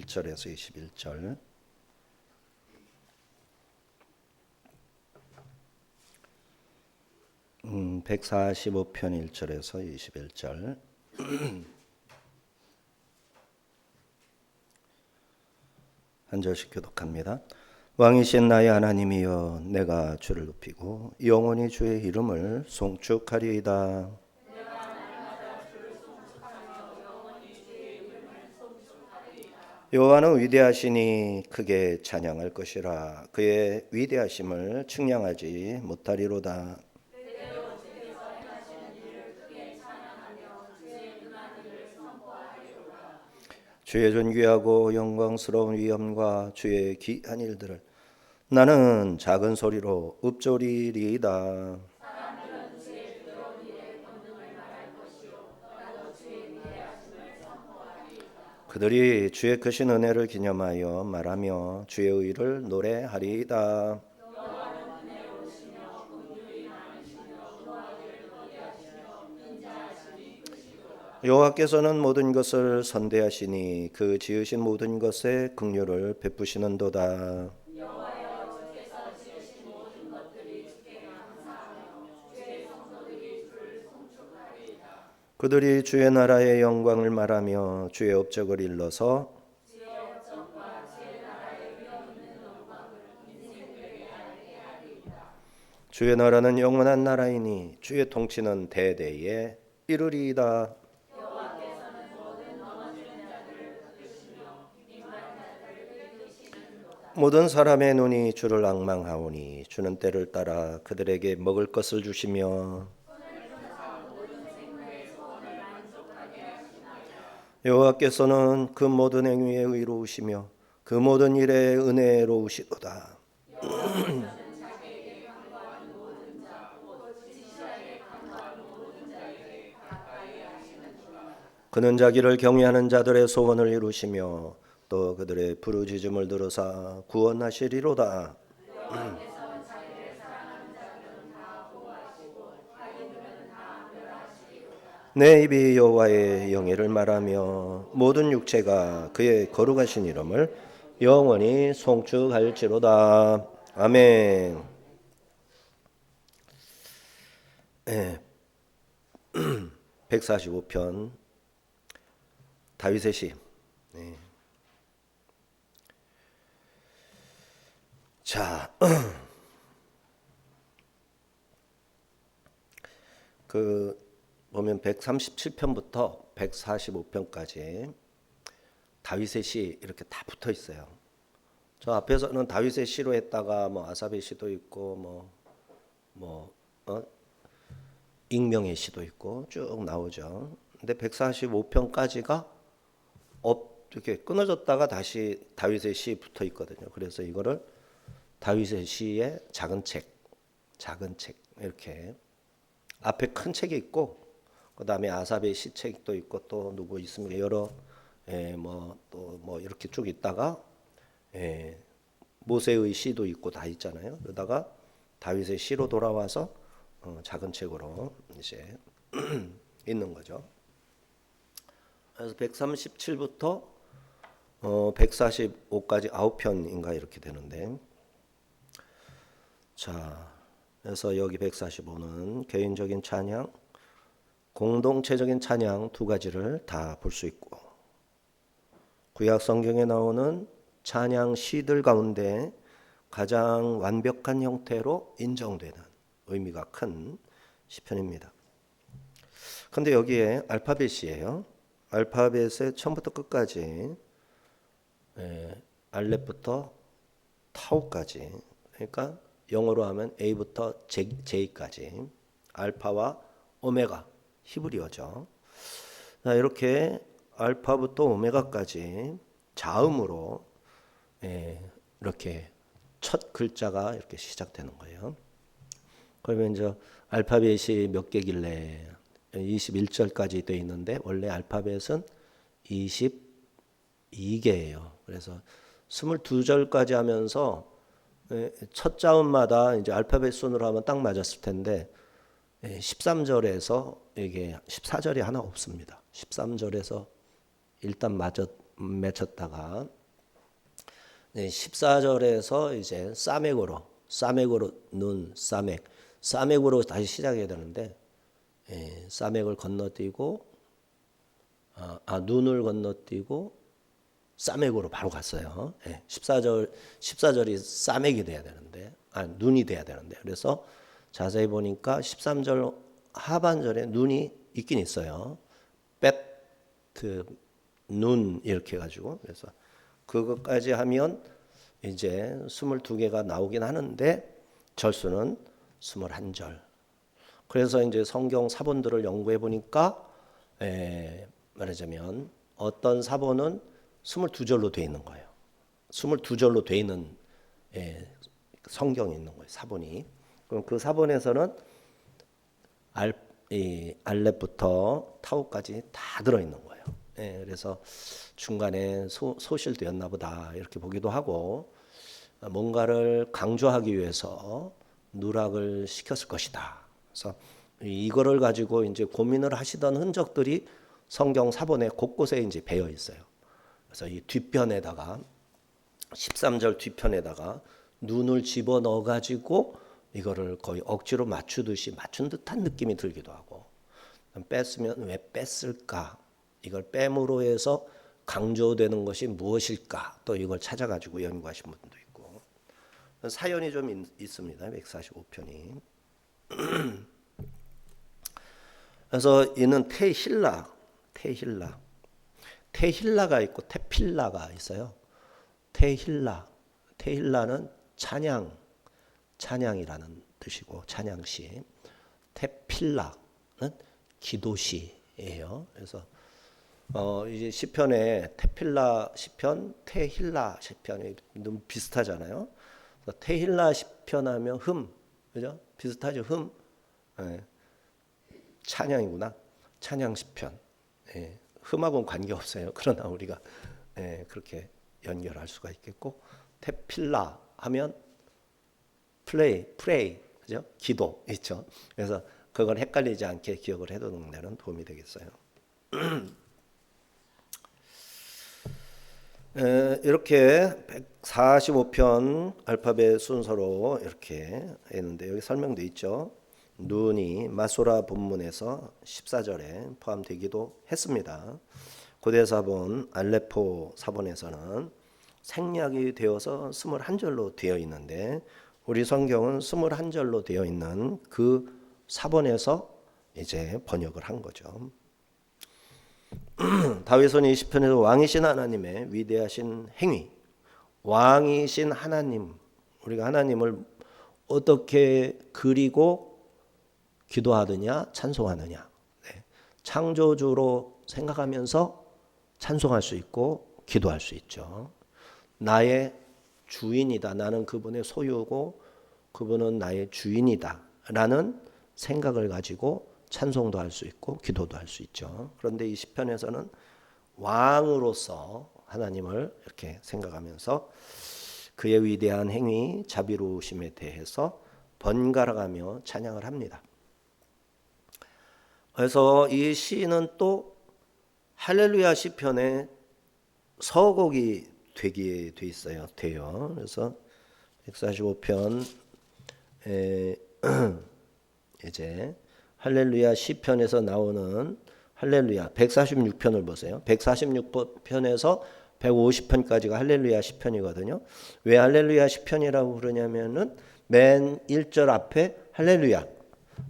1절에서 21절. 음, 145편 1절에서 21절. 한 절씩 교독합니다. 왕이신 나의 하나님이여, 내가 주를 높이고 영원히 주의 이름을 송축하리이다. 여호와는 위대하시니 크게 찬양할 것이라. 그의 위대하심을 측량하지 못하리로다. 주의 존귀하고 영광스러운 위엄과 주의 기이한 일들을 나는 작은 소리로 읊조리리이다. 그들이 주의 크신 은혜를 기념하여 말하며 주의 의를 노래하리이다. 여호와께서는 모든 것을 선대하시니 그 지으신 모든 것에 긍휼을 베푸시는도다. 그들이 주의 나라의 영광을 말하며 주의 업적을 일러서 주의 나라는 영원한 나라이니 주의 통치는 대대에 이르리이다. 모든 사람의 눈이 주를 앙망하오니 주는 때를 따라 그들에게 먹을 것을 주시며 여호와께서는 그 모든 행위에 의로우시며 그 모든 일에 은혜로우시도다. 그는 자기를 경외하는 자들의 소원을 이루시며 또 그들의 부르짖음을 들으사 구원하시리로다. 내 입이 여호와의 영예를 말하며 모든 육체가 그의 거룩하신 이름을 영원히 송축할지로다. 아멘. 네. 145편 다윗의 시. 네. 자, 보면 137편부터 145편까지 다윗의 시 이렇게 다 붙어 있어요. 저 앞에서는 다윗의 시로 했다가 뭐 아삽의 시도 있고 익명의 시도 있고 쭉 나오죠. 근데 145편까지가 이렇게 끊어졌다가 다시 다윗의 시 붙어 있거든요. 그래서 이거를 다윗의 시의 작은 책 이렇게 앞에 큰 책이 있고 그 다음에 아삽의 시책도 있고 또 누구 있습니까? 여러 또 이렇게 쭉 있다가 모세의 시도 있고 다 있잖아요. 그러다가 다윗의 시로 돌아와서 작은 책으로 이제 있는 거죠. 그래서 137부터 145까지 9편인가 이렇게 되는데, 자, 그래서 여기 145는 개인적인 찬양, 공동체적인 찬양 두 가지를 다 볼 수 있고, 구약 성경에 나오는 찬양 시들 가운데 가장 완벽한 형태로 인정되는 의미가 큰 시편입니다. 근데 여기에 알파벳이에요. 알파벳의 처음부터 끝까지, 알렙부터 타우까지, 그러니까 영어로 하면 A부터 J까지, 알파와 오메가, 히브리어죠. 이렇게 알파부터 오메가까지 자음으로 이렇게 첫 글자가 이렇게 시작되는 거예요. 그러면 이제 알파벳이 몇 개길래 21절까지 되어 있는데 원래 알파벳은 22개예요. 그래서 22절까지 하면서 첫 자음마다 이제 알파벳 순으로 하면 딱 맞았을 텐데 13절에서 이게 14절이 하나 없습니다. 13절에서 일단 맺혔다가 14절에서 이제 싸맥으로 눈 싸맥으로 다시 시작해야 되는데 싸맥을 건너뛰고 눈을 건너뛰고 싸맥으로 바로 갔어요. 14절이 싸맥이 돼야 되는데 눈이 돼야 되는데 그래서 자세히 보니까 13절 하반절에 눈이 있긴 있어요. 눈 이렇게 해가지고 그래서 그것까지 하면 이제 22개가 나오긴 하는데 절수는 21절. 그래서 이제 성경 사본들을 연구해 보니까 말하자면 어떤 사본은 22절로 돼 있는 거예요. 22절로 돼 있는 성경이 있는 거예요. 사본이. 그럼 그 사본에서는 알렙부터 타우까지 다 들어 있는 거예요. 그래서 중간에 소실되었나 보다 이렇게 보기도 하고 뭔가를 강조하기 위해서 누락을 시켰을 것이다. 그래서 이거를 가지고 이제 고민을 하시던 흔적들이 성경 사본에 곳곳에 이제 배어 있어요. 그래서 이 뒷편에다가 13절 뒷편에다가 눈을 집어 넣어 가지고 이거를 거의 억지로 맞춘 듯한 느낌이 들기도 하고 뺐으면 왜 뺐을까? 이걸 뺨으로 해서 강조되는 것이 무엇일까? 또 이걸 찾아가지고 연구하신 분도 있고 사연이 좀 있습니다. 145편이. 그래서 이는 테힐라가 있고 테필라가 있어요. 테힐라는 찬양이라는 뜻이고 찬양시. 테필라는 기도시예요. 그래서 이제 시편에 테필라 시편, 테힐라 시편이 너무 비슷하잖아요. 테힐라 시편 하면 그죠? 비슷하죠. 찬양이구나. 찬양 시편. 흠하고는 관계 없어요. 그러나 우리가 그렇게 연결할 수가 있겠고, 테필라 하면 프레이, 그죠? 기도 있죠. 그래서 그걸 헷갈리지 않게 기억을 해두는 데는 도움이 되겠어요. 이렇게 145편 알파벳 순서로 이렇게 했는데 여기 설명돼 있죠. 눈이 마소라 본문에서 14절에 포함되기도 했습니다. 고대 사본 알레포 사본에서는 생략이 되어서 21절로 되어 있는데 우리 성경은 21절로 되어 있는 그 사본에서 이제 번역을 한 거죠. 다윗은 이 시편에서 왕이신 하나님의 위대하신 행위, 왕이신 하나님, 우리가 하나님을 어떻게 그리고 기도하느냐, 찬송하느냐. 창조주로 생각하면서 찬송할 수 있고 기도할 수 있죠. 나의 주인이다. 나는 그분의 소유고 그분은 나의 주인이다. 라는 생각을 가지고 찬송도 할 수 있고 기도도 할 수 있죠. 그런데 이 시편에서는 왕으로서 하나님을 이렇게 생각하면서 그의 위대한 행위, 자비로우심에 대해서 번갈아가며 찬양을 합니다. 그래서 이 시는 또 할렐루야 시편의 서곡이 되게 돼 있어요. 돼요. 그래서 145편 이제 할렐루야 시편에서 나오는 할렐루야 146편을 보세요. 146편에서 150편까지가 할렐루야 시편이거든요. 왜 할렐루야 시편이라고 그러냐면은 맨 1절 앞에 할렐루야,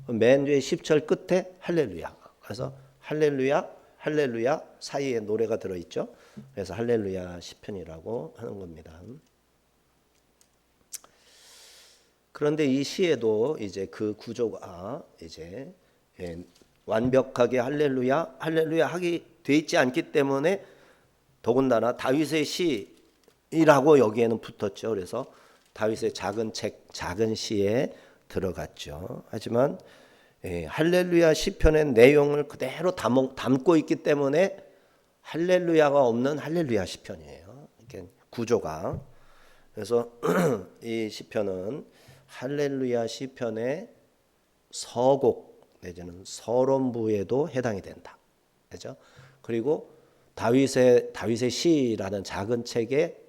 맨 뒤에 10절 끝에 할렐루야. 그래서 할렐루야, 할렐루야 사이에 노래가 들어있죠. 그래서 할렐루야 시편이라고 하는 겁니다. 그런데 이 시에도 이제 그 구조가 이제 완벽하게 할렐루야, 할렐루야 하게 돼 있지 않기 때문에 더군다나 다윗의 시라고 여기에는 붙었죠. 그래서 다윗의 작은 시에 들어갔죠. 하지만 할렐루야 시편의 내용을 그대로 담고 있기 때문에 할렐루야가 없는 할렐루야 시편이에요. 이렇게 구조가. 그래서 이 시편은 할렐루야 시편의 서곡 내지는 서론부에도 해당이 된다. 그죠? 그리고 다윗의 시라는 작은 책의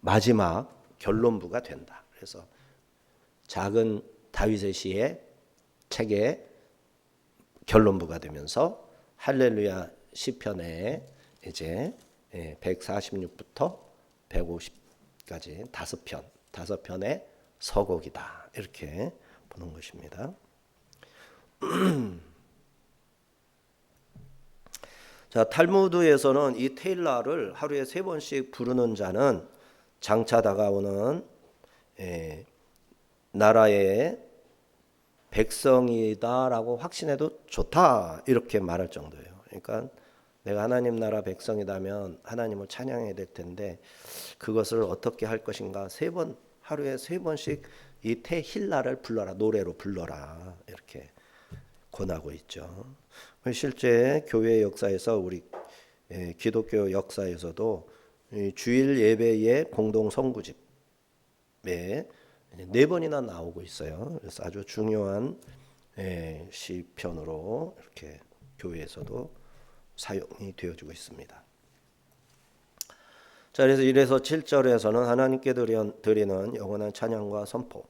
마지막 결론부가 된다. 그래서 작은 다윗의 시의 책의 결론부가 되면서 할렐루야 시편에 이제 146부터 150까지 다섯 편의 서곡이다. 이렇게 보는 것입니다. 자, 탈무드에서는 이 테일라를 하루에 3번씩 부르는 자는 장차 다가오는 나라의 백성이다라고 확신해도 좋다 이렇게 말할 정도예요. 그러니까 내가 하나님 나라 백성이라면 하나님을 찬양해야 될 텐데 그것을 어떻게 할 것인가? 하루에 3번씩 이 테힐라를 불러라, 노래로 불러라 이렇게 권하고 있죠. 실제 교회 역사에서 우리 기독교 역사에서도 주일 예배의 공동 성구집에 4번이나 나오고 있어요. 그래서 아주 중요한 시편으로 이렇게 교회에서도 사용이 되어지고 있습니다. 자, 그래서 1에서 7절에서는 하나님께 드리는 영원한 찬양과 선포,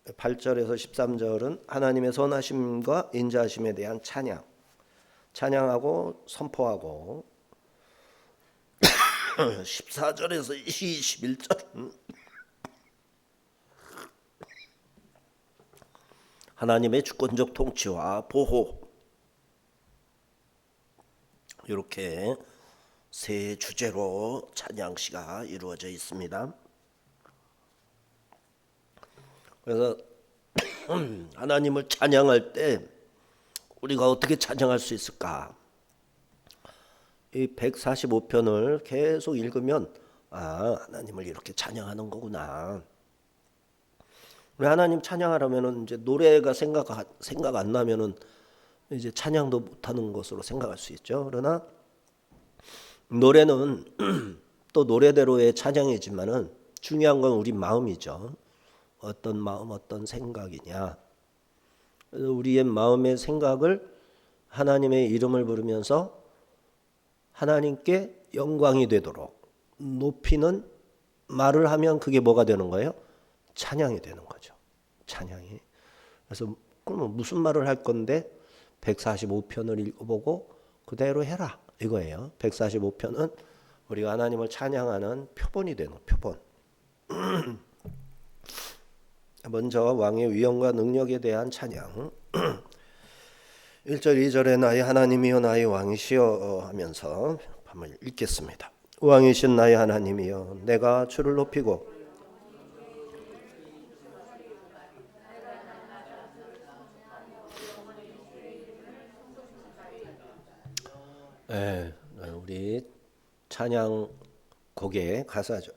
8절에서 13절은 하나님의 선하심과 인자하심에 대한 찬양하고 선포하고 14절에서 21절은 하나님의 주권적 통치와 보호 이렇게 세 주제로 찬양시가 이루어져 있습니다. 그래서 하나님을 찬양할 때 우리가 어떻게 찬양할 수 있을까? 이 145편을 계속 읽으면 하나님을 이렇게 찬양하는 거구나. 우리 하나님 찬양하려면은 이제 노래가 생각 안 나면은 이제 찬양도 못 하는 것으로 생각할 수 있죠. 그러나 노래는 또 노래대로의 찬양이지만은 중요한 건 우리 마음이죠. 어떤 마음, 어떤 생각이냐. 그래서 우리의 마음의 생각을 하나님의 이름을 부르면서 하나님께 영광이 되도록 높이는 말을 하면 그게 뭐가 되는 거예요? 찬양이 되는 거죠. 찬양이. 그래서 그러면 무슨 말을 할 건데 145편을 읽어보고 그대로 해라 이거예요. 145편은 우리가 하나님을 찬양하는 표본이 되는 표본. 먼저 왕의 위엄과 능력에 대한 찬양. 1절 2절에 나의 하나님이여 나의 왕이시여 하면서 한번 읽겠습니다. 왕이신 나의 하나님이여 내가 주를 높이고 우리 찬양 곡의 가사죠.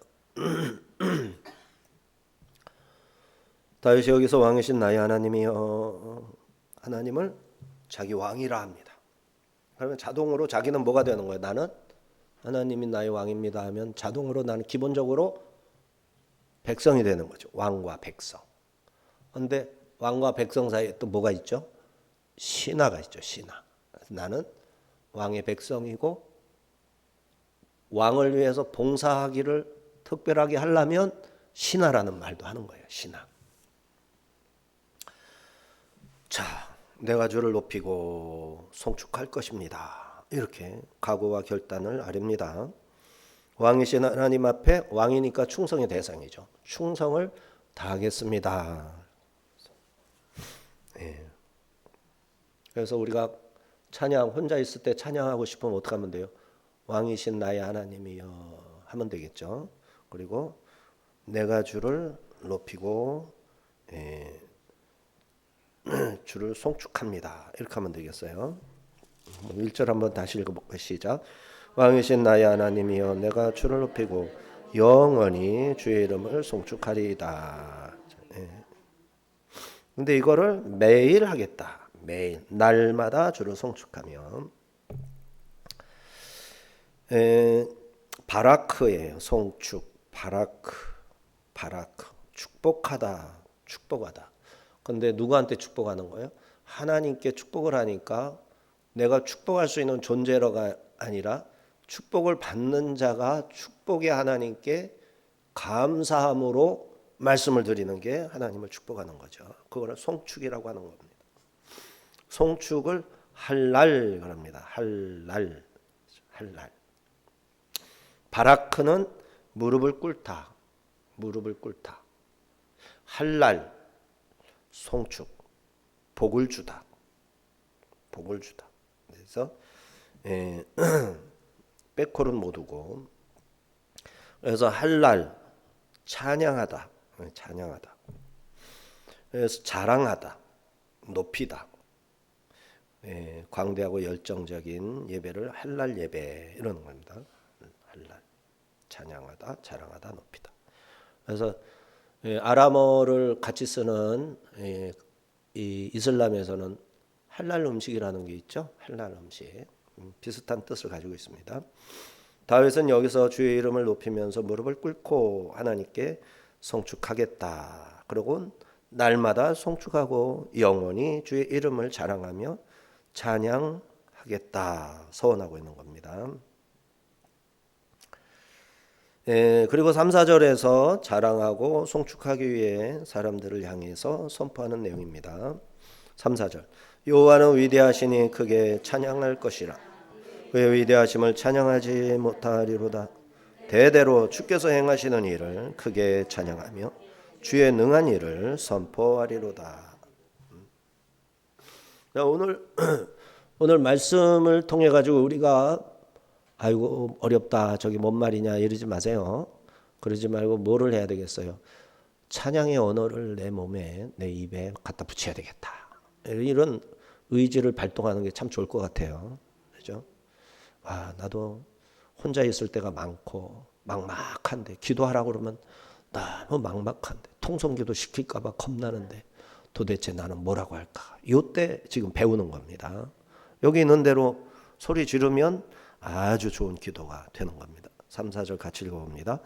다윗이 여기서 왕이신 나의 하나님이여 하나님을 자기 왕이라 합니다. 그러면 자동으로 자기는 뭐가 되는 거예요? 나는 하나님이 나의 왕입니다 하면 자동으로 나는 기본적으로 백성이 되는 거죠. 왕과 백성. 그런데 왕과 백성 사이에 또 뭐가 있죠? 신하가 있죠. 신하. 나는 왕의 백성이고 왕을 위해서 봉사하기를 특별하게 하려면 신하라는 말도 하는 거예요. 신하. 자, 내가 주를 높이고 송축할 것입니다. 이렇게 각오와 결단을 아립니다. 왕이신 하나님 앞에 왕이니까 충성의 대상이죠. 충성을 다하겠습니다. 그래서 우리가 찬양 혼자 있을 때 찬양하고 싶으면 어떻게 하면 돼요? 왕이신 나의 하나님이여 하면 되겠죠. 그리고 내가 주를 높이고 주를 송축합니다. 이렇게 하면 되겠어요. 1절 한번 다시 읽어볼까요? 시작. 왕이신 나의 하나님이여 내가 주를 높이고 영원히 주의 이름을 송축하리이다. 근데 이거를 매일 하겠다. 매일 날마다 주를 송축하며 바라크예요. 송축 바라크 축복하다. 근데 누구한테 축복하는 거예요? 하나님께 축복을 하니까 내가 축복할 수 있는 존재가 아니라 축복을 받는 자가 축복의 하나님께 감사함으로 말씀을 드리는 게 하나님을 축복하는 거죠. 그거를 송축이라고 하는 겁니다. 송축을 할랄 그럽니다. 할랄. 할랄. 바라크는 무릎을 꿇다. 무릎을 꿇다. 할랄 송축. 복을 주다. 복을 주다. 그래서 빼콜은 못 오고, 그래서 할랄 찬양하다. 찬양하다. 그래서 자랑하다. 높이다. 광대하고 열정적인 예배를 할랄 예배 이러는 겁니다. 할랄 찬양하다, 자랑하다, 높이다. 그래서 아람어를 같이 쓰는 이 이슬람에서는 할랄 음식이라는 게 있죠. 할랄 음식 비슷한 뜻을 가지고 있습니다. 다윗은 여기서 주의 이름을 높이면서 무릎을 꿇고 하나님께 송축하겠다. 그리고 날마다 송축하고 영원히 주의 이름을 자랑하며 찬양하겠다 서원하고 있는 겁니다. 그리고 3, 4절에서 자랑하고 송축하기 위해 사람들을 향해서 선포하는 내용입니다. 3, 4절 여호와는 위대하시니 크게 찬양할 것이라. 그의 위대하심을 찬양하지 못하리로다. 대대로 주께서 행하시는 일을 크게 찬양하며 주의 능한 일을 선포하리로다. 오늘 말씀을 통해 가지고 우리가 아이고 어렵다 저기 뭔 말이냐 이러지 마세요. 그러지 말고 뭐를 해야 되겠어요? 찬양의 언어를 내 몸에 내 입에 갖다 붙여야 되겠다. 이런 의지를 발동하는 게 참 좋을 것 같아요. 그렇죠? 나도 혼자 있을 때가 많고 막막한데 기도하라고 그러면 너무 막막한데 통성기도 시킬까 봐 겁나는데 도대체 나는 뭐라고 할까? 이때 지금 배우는 겁니다. 여기 있는 대로 소리 지르면 아주 좋은 기도가 되는 겁니다. 3, 4절 같이 읽어봅니다.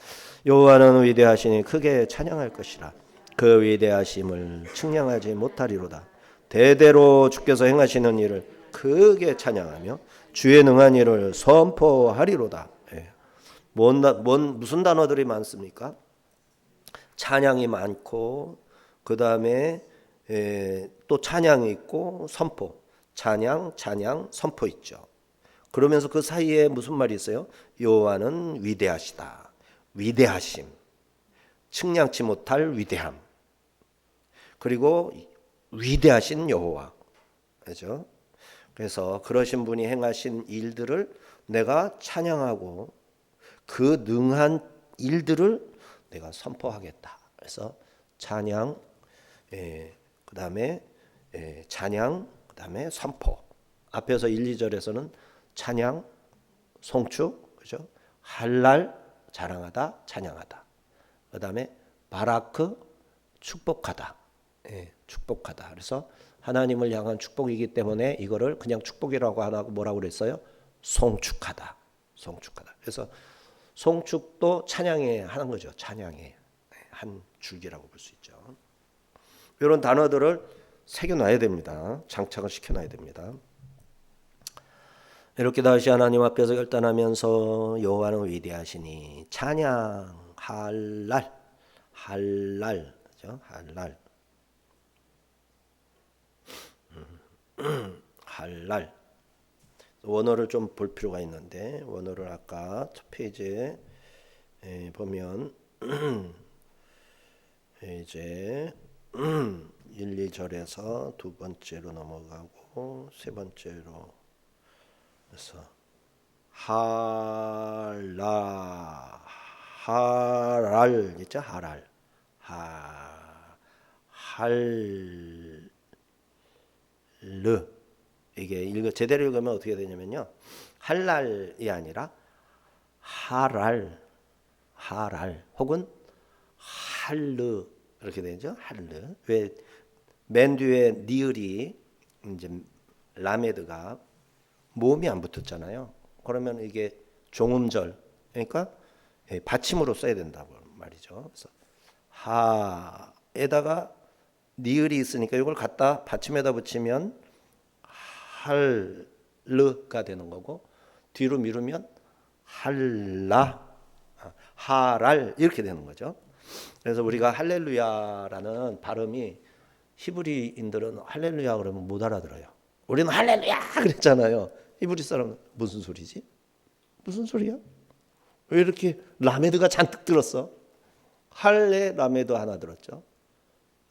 여호와는 위대하시니 크게 찬양할 것이라. 그 위대하심을 측량하지 못하리로다. 대대로 주께서 행하시는 일을 크게 찬양하며 주의 능한 일을 선포하리로다. 무슨 단어들이 많습니까? 찬양이 많고 그 다음에 또 찬양이 있고 선포. 찬양, 선포 있죠. 그러면서 그 사이에 무슨 말이 있어요? 여호와는 위대하시다. 위대하심. 측량치 못할 위대함. 그리고 위대하신 여호와. 그렇죠? 그래서 그러신 분이 행하신 일들을 내가 찬양하고 그 능한 일들을 내가 선포하겠다. 그래서 찬양, 그다음에 찬양, 그다음에 선포. 앞에서 1, 2절에서는 찬양, 송축, 그죠? 할랄, 자랑하다, 찬양하다. 그다음에 바라크, 축복하다. 축복하다. 그래서 하나님을 향한 축복이기 때문에 이거를 그냥 축복이라고 안 하고 뭐라고 그랬어요? 송축하다. 송축하다. 그래서 송축도 찬양에 하는 거죠. 찬양에 한 줄기라고 볼 수 있죠. 이런 단어들을 새겨놔야 됩니다. 장착을 시켜놔야 됩니다. 이렇게 다시 하나님 앞에서 결단하면서 여호와는 위대하시니 찬양 할랄 그죠? 할랄 할랄 원어를 좀 볼 필요가 있는데 원어를 아까 첫 페이지에 보면 이제 1, 2절에서 두 번째로 넘어가고 세 번째로 그래서 할랄 있죠? 할랄 이게 제대로 읽으면 어떻게 되냐면요. 할랄이 아니라 하랄 혹은 할르 이렇게 되죠. 할르. 왜 맨 뒤에 니을이 이제 라메드가 모음이 안 붙었잖아요. 그러면 이게 종음절 그러니까 받침으로 써야 된다고 말이죠. 그래서 하에다가 니을이 있으니까 이걸 갖다 받침에다 붙이면 할르가 되는 거고 뒤로 미루면 할라, 하랄 이렇게 되는 거죠. 그래서 우리가 할렐루야라는 발음이 히브리인들은 할렐루야 그러면 못 알아들어요. 우리는 할렐루야 그랬잖아요. 히브리 사람은 무슨 소리지? 무슨 소리야? 왜 이렇게 라메드가 잔뜩 들었어? 할레 라메드 하나 들었죠.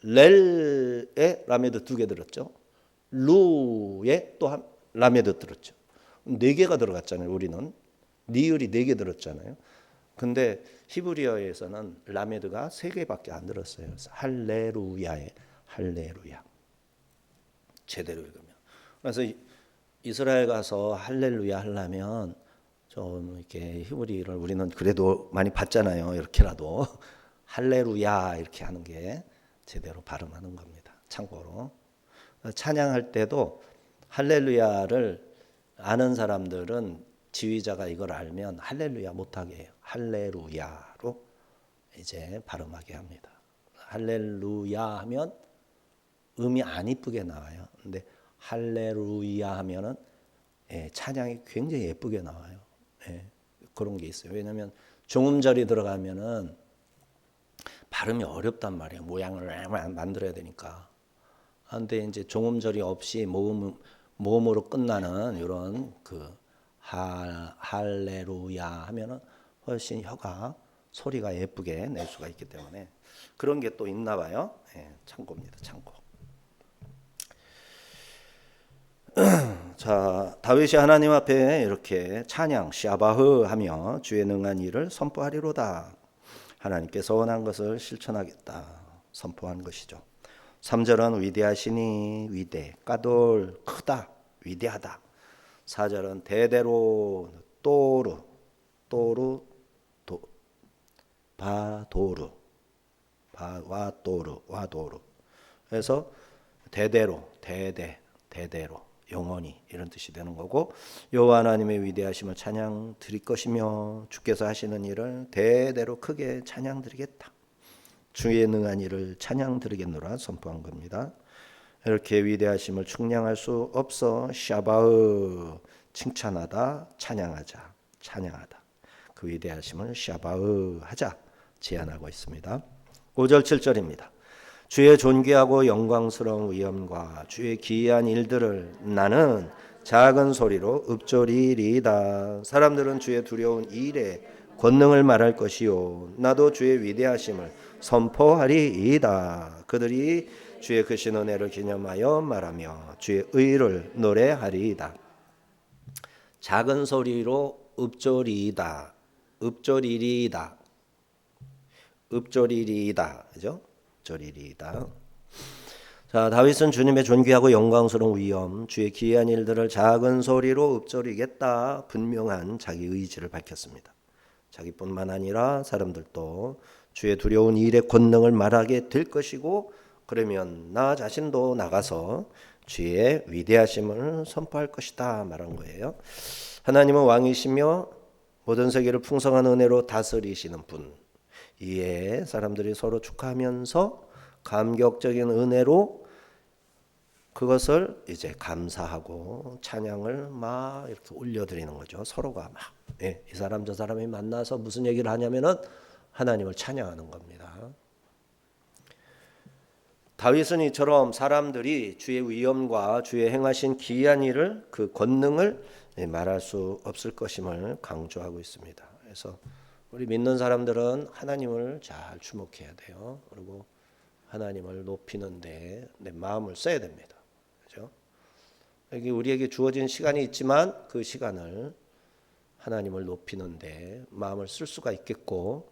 렐에 라메드 2개 들었죠. 루에 또 라메드 들었죠. 4개가 들어갔잖아요. 우리는 니을이 4개 들었잖아요. 근데 히브리어에서는 라메드가 3개밖에 안 들었어요. 그래서 할레루야에 할레루야 제대로 읽으면. 그래서 이스라엘 가서 할렐루야 하려면 좀 이렇게 히브리를 우리는 그래도 많이 봤잖아요. 이렇게라도 할레루야 이렇게 하는 게 제대로 발음하는 겁니다. 참고로 찬양할 때도 할렐루야를 아는 사람들은 지휘자가 이걸 알면 할렐루야 못하게 해요. 할레루야로 이제 발음하게 합니다. 할렐루야 하면 음이 안 이쁘게 나와요. 근데 할레루야 하면은 찬양이 굉장히 예쁘게 나와요. 그런 게 있어요. 왜냐하면 종음절이 들어가면은 발음이 어렵단 말이에요. 모양을 만들어야 되니까. 근데 이제 종음절이 없이 모음으로 끝나는 이런 그 할레루야 하면은 훨씬 혀가 소리가 예쁘게 낼 수가 있기 때문에 그런 게 또 있나 봐요. 참고입니다. 참고. 자, 다윗이 하나님 앞에 이렇게 찬양 샤바흐 하며 주의 능한 일을 선포하리로다. 하나님께서 원한 것을 실천하겠다 선포한 것이죠. 3절은 위대하시니 위대, 까돌 크다, 위대하다. 4절은 대대로 또르, 또르, 바도르, 와도르, 와도르. 그래서 대대로, 대대로, 영원히 이런 뜻이 되는 거고, 여호와 하나님의 위대하심을 찬양 드릴 것이며 주께서 하시는 일을 대대로 크게 찬양 드리겠다. 주의 능한 일을 찬양 드리겠노라 선포한 겁니다. 이렇게 위대하심을 측량할 수 없어 샤바흐 칭찬하다 찬양하자 찬양하다 그 위대하심을 샤바흐 하자 제안하고 있습니다. 5절 7절입니다. 주의 존귀하고 영광스러운 위엄과 주의 기이한 일들을 나는 작은 소리로 읊조리리이다. 사람들은 주의 두려운 일에 권능을 말할 것이요 나도 주의 위대하심을 선포하리이다. 그들이 주의 크신 은혜를 기념하여 말하며 주의 의를 노래하리이다. 작은 소리로 읊조리이다. 읊조리리이다. 읊조리리이다. 그죠? 읊조리리이다. 자, 다윗은 주님의 존귀하고 영광스러운 위엄, 주의 기이한 일들을 작은 소리로 읊조리겠다. 분명한 자기 의지를 밝혔습니다. 자기뿐만 아니라 사람들도 주의 두려운 일의 권능을 말하게 될 것이고 그러면 나 자신도 나가서 주의 위대하심을 선포할 것이다 말한 거예요. 하나님은 왕이시며 모든 세계를 풍성한 은혜로 다스리시는 분. 이에 사람들이 서로 축하하면서 감격적인 은혜로 그것을 이제 감사하고 찬양을 막 이렇게 올려드리는 거죠. 서로가 막 이 사람 저 사람이 만나서 무슨 얘기를 하냐면은 하나님을 찬양하는 겁니다. 다윗은 이처럼 사람들이 주의 위엄과 주의 행하신 기이한 일을 그 권능을 말할 수 없을 것임을 강조하고 있습니다. 그래서 우리 믿는 사람들은 하나님을 잘 주목해야 돼요. 그리고 하나님을 높이는데 내 마음을 써야 됩니다. 그렇죠? 여기 우리에게 주어진 시간이 있지만 그 시간을 하나님을 높이는데 마음을 쓸 수가 있겠고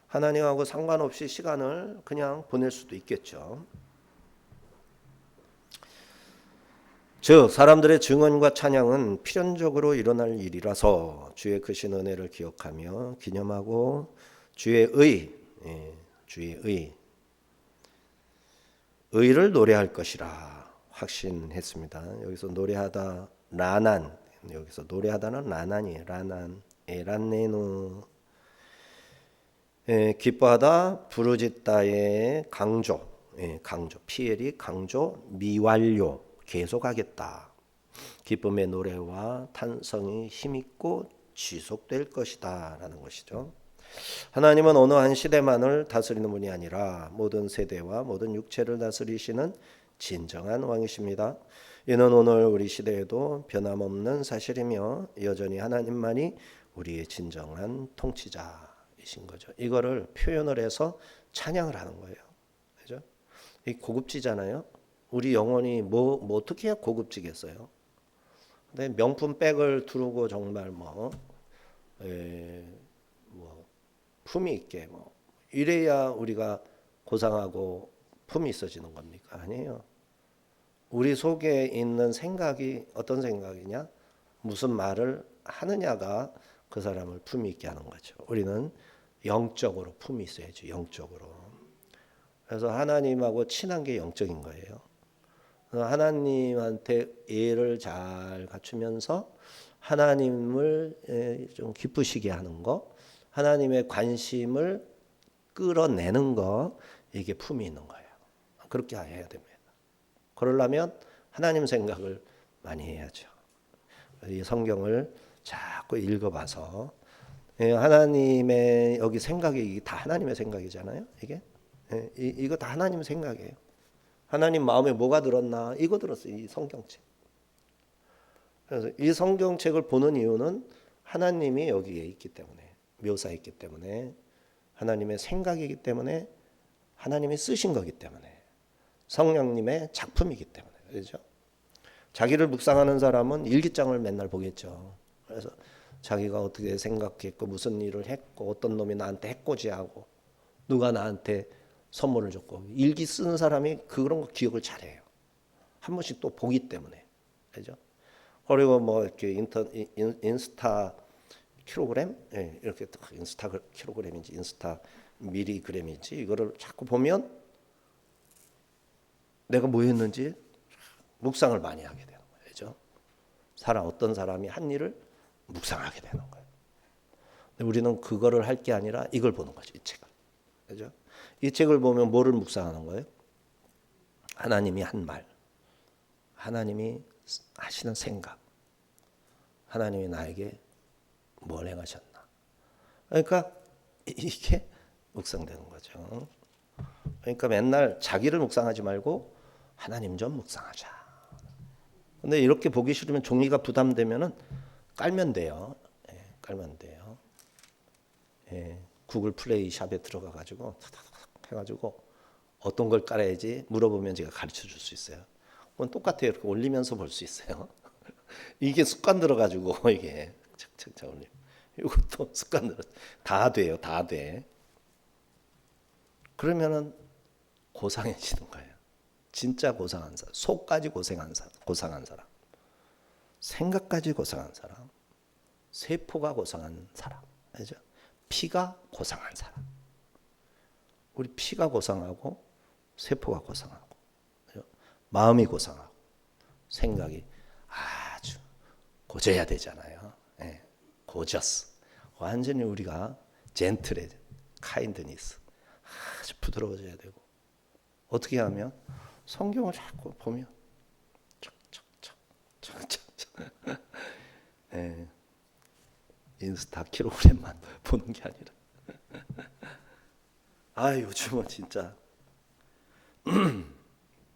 하나님하고 상관없이 시간을 그냥 보낼 수도 있겠죠. 즉 사람들의 증언과 찬양은 필연적으로 일어날 일이라서 주의 크신 은혜를 기억하며 기념하고 주의 의를 노래할 것이라 확신했습니다. 여기서 노래하다 라난, 여기서 노래하다는 라난이에요. 란네누 기뻐하다 부르짖다의 강조, 피엘이 강조, 미완료 계속하겠다. 기쁨의 노래와 탄성이 힘있고 지속될 것이다 라는 것이죠. 하나님은 어느 한 시대만을 다스리는 분이 아니라 모든 세대와 모든 육체를 다스리시는 진정한 왕이십니다. 이는 오늘 우리 시대에도 변함없는 사실이며 여전히 하나님만이 우리의 진정한 통치자이신 거죠. 이거를 표현을 해서 찬양을 하는 거예요. 그죠? 이 고급지잖아요. 우리 영혼이 뭐 어떻게 해야 고급지겠어요? 근데 명품 백을 두르고 정말 뭐 품이 있게 이래야 우리가 고상하고 품이 있어지는 겁니까? 아니에요. 우리 속에 있는 생각이 어떤 생각이냐? 무슨 말을 하느냐가 그 사람을 품이 있게 하는 거죠. 우리는 영적으로 품이 있어야죠. 영적으로. 그래서 하나님하고 친한 게 영적인 거예요. 하나님한테 예를 잘 갖추면서 하나님을 좀 기쁘시게 하는 거, 하나님의 관심을 끌어내는 거, 이게 품이 있는 거예요. 그렇게 해야 됩니다. 그러려면 하나님 생각을 많이 해야죠. 이 성경을 자꾸 읽어봐서 하나님의 여기 생각이 다 하나님의 생각이잖아요. 이거 다 하나님의 생각이에요. 하나님 마음에 뭐가 들었나? 이거 들었어요. 이 성경책. 그래서 이 성경책을 보는 이유는 하나님이 여기에 있기 때문에, 묘사에 있기 때문에, 하나님의 생각이기 때문에, 하나님이 쓰신 거기 때문에, 성령님의 작품이기 때문에. 그렇죠? 자기를 묵상하는 사람은 일기장을 맨날 보겠죠. 그래서 자기가 어떻게 생각했고 무슨 일을 했고 어떤 놈이 나한테 해코지하고 누가 나한테 선물을 줬고, 일기 쓰는 사람이 그런 거 기억을 잘해요. 한 번씩 또 보기 때문에. 그죠? 그리고 뭐 이렇게 인스타 킬로그램, 이렇게 인스타 킬로그램인지 인스타 미리그램인지 이거를 자꾸 보면 내가 뭐 했는지 묵상을 많이 하게 되는 거예요. 그죠? 어떤 사람이 한 일을 묵상하게 되는 거예요. 근데 우리는 그거를 할 게 아니라 이걸 보는 거죠. 이 책을. 그죠? 이 책을 보면 뭐를 묵상하는 거예요? 하나님이 한 말, 하나님이 하시는 생각, 하나님이 나에게 뭘 행하셨나. 그러니까 이게 묵상되는 거죠. 그러니까 맨날 자기를 묵상하지 말고 하나님 좀 묵상하자. 근데 이렇게 보기 싫으면 종이가 부담되면은 깔면 돼요. 깔면 돼요. 구글 플레이 샵에 들어가 가지고 해가지고 어떤 걸 깔아야지 물어보면 제가 가르쳐 줄 수 있어요. 그건 똑같아요. 이렇게 올리면서 볼 수 있어요. 이게 습관 들어가지고 이게 착착착 올림. 이것도 습관 들어. 다 돼요. 다 돼. 그러면은 고상해지는 거예요. 진짜 고상한 사람, 속까지 고상한 사람, 생각까지 고상한 사람, 세포가 고상한 사람, 알죠? 피가 고상한 사람. 우리 피가 고상하고 세포가 고상하고 마음이 고상하고 생각이 아주 고져야 되잖아요. 고저스. 완전히 우리가 젠틀해, 카인드니스. 아주 부드러워져야 되고. 어떻게 하면? 성경을 자꾸 보면 척척척 인스타 킬로그램만 보는 게 아니라 요즘은 진짜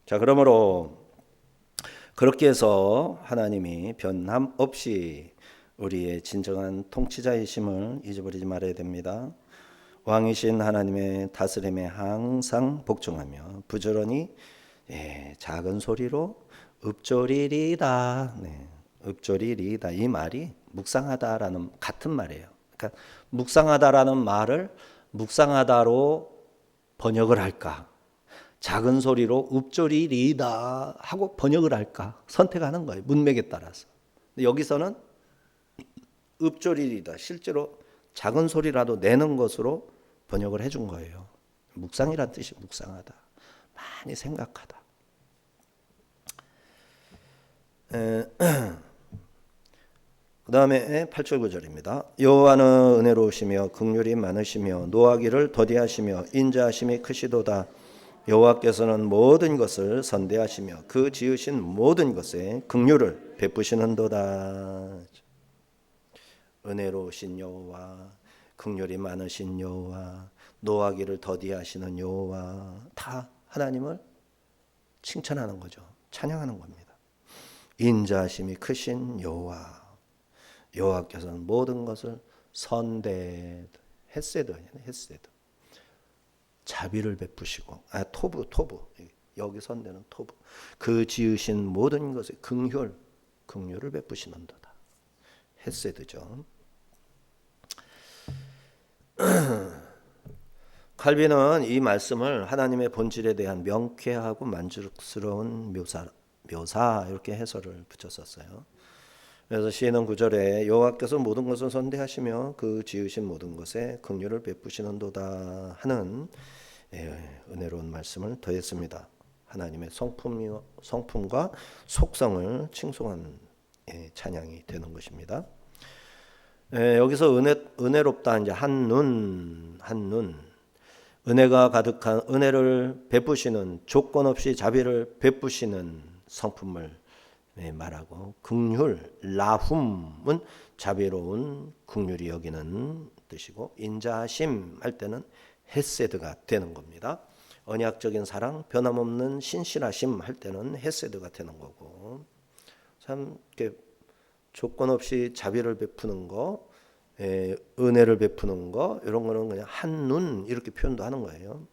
자, 그러므로 그렇게 해서 하나님이 변함없이 우리의 진정한 통치자이심을 잊어버리지 말아야 됩니다. 왕이신 하나님의 다스림에 항상 복종하며 부지런히 작은 소리로 읊조리리다. 읊조리리다. 이 말이 묵상하다라는 같은 말이에요. 그러니까 묵상하다라는 말을 묵상하다로 번역을 할까? 작은 소리로 읊조리리다 하고 번역을 할까? 선택하는 거예요. 문맥에 따라서. 근데 여기서는 읊조리리다. 실제로 작은 소리라도 내는 것으로 번역을 해준 거예요. 묵상이란 뜻이 묵상하다. 많이 생각하다. 그 다음에 8절 9절입니다. 여호와는 은혜로우시며 긍휼이 많으시며 노하기를 더디하시며 인자하심이 크시도다. 여호와께서는 모든 것을 선대하시며 그 지으신 모든 것에 긍휼을 베푸시는도다. 은혜로우신 여호와, 긍휼이 많으신 여호와, 노하기를 더디하시는 여호와, 다 하나님을 칭찬하는 거죠. 찬양하는 겁니다. 인자하심이 크신 여호와, 여호와께서는 모든 것을 선대, 헤세드, 자비를 베푸시고, 토부, 여기 선대는 토부, 그 지으신 모든 것에 긍휼을 베푸시는도다. 헤세드죠. 칼빈은 이 말씀을 하나님의 본질에 대한 명쾌하고 만족스러운 묘사 이렇게 해설을 붙였었어요. 그래서 시인은 9절에 여호와께서 모든 것을 선대하시며 그 지으신 모든 것에 긍휼을 베푸시는도다 하는 은혜로운 말씀을 더했습니다. 하나님의 성품과 속성을 칭송한 찬양이 되는 것입니다. 여기서 은혜롭다 이제 한눈 은혜가 가득한 은혜를 베푸시는 조건 없이 자비를 베푸시는 성품을 말하고 긍휼 라훔은 자비로운 긍휼이 여기는 뜻이고 인자하심 할 때는 헤세드가 되는 겁니다. 언약적인 사랑 변함없는 신실하심 할 때는 헤세드가 되는 거고 참 이렇게 조건 없이 자비를 베푸는 거 은혜를 베푸는 거 이런 거는 그냥 한눈 이렇게 표현도 하는 거예요.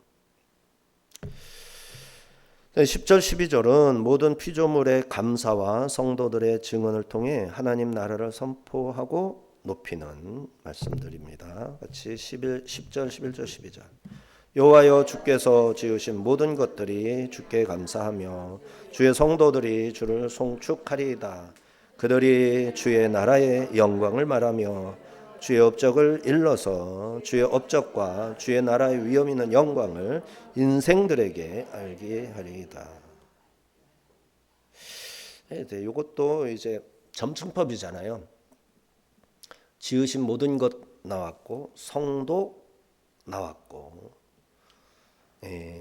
10절 12절은 모든 피조물의 감사와 성도들의 증언을 통해 하나님 나라를 선포하고 높이는 말씀들입니다. 같이 10절 11절 12절 여호와여 주께서 지으신 모든 것들이 주께 감사하며 주의 성도들이 주를 송축하리이다. 그들이 주의 나라의 영광을 말하며 주의 업적을 일러서 주의 업적과 주의 나라의 위엄 있는 영광을 인생들에게 알게 하리이다. 이것도 이제 점층법이잖아요. 지으신 모든 것 나왔고 성도 나왔고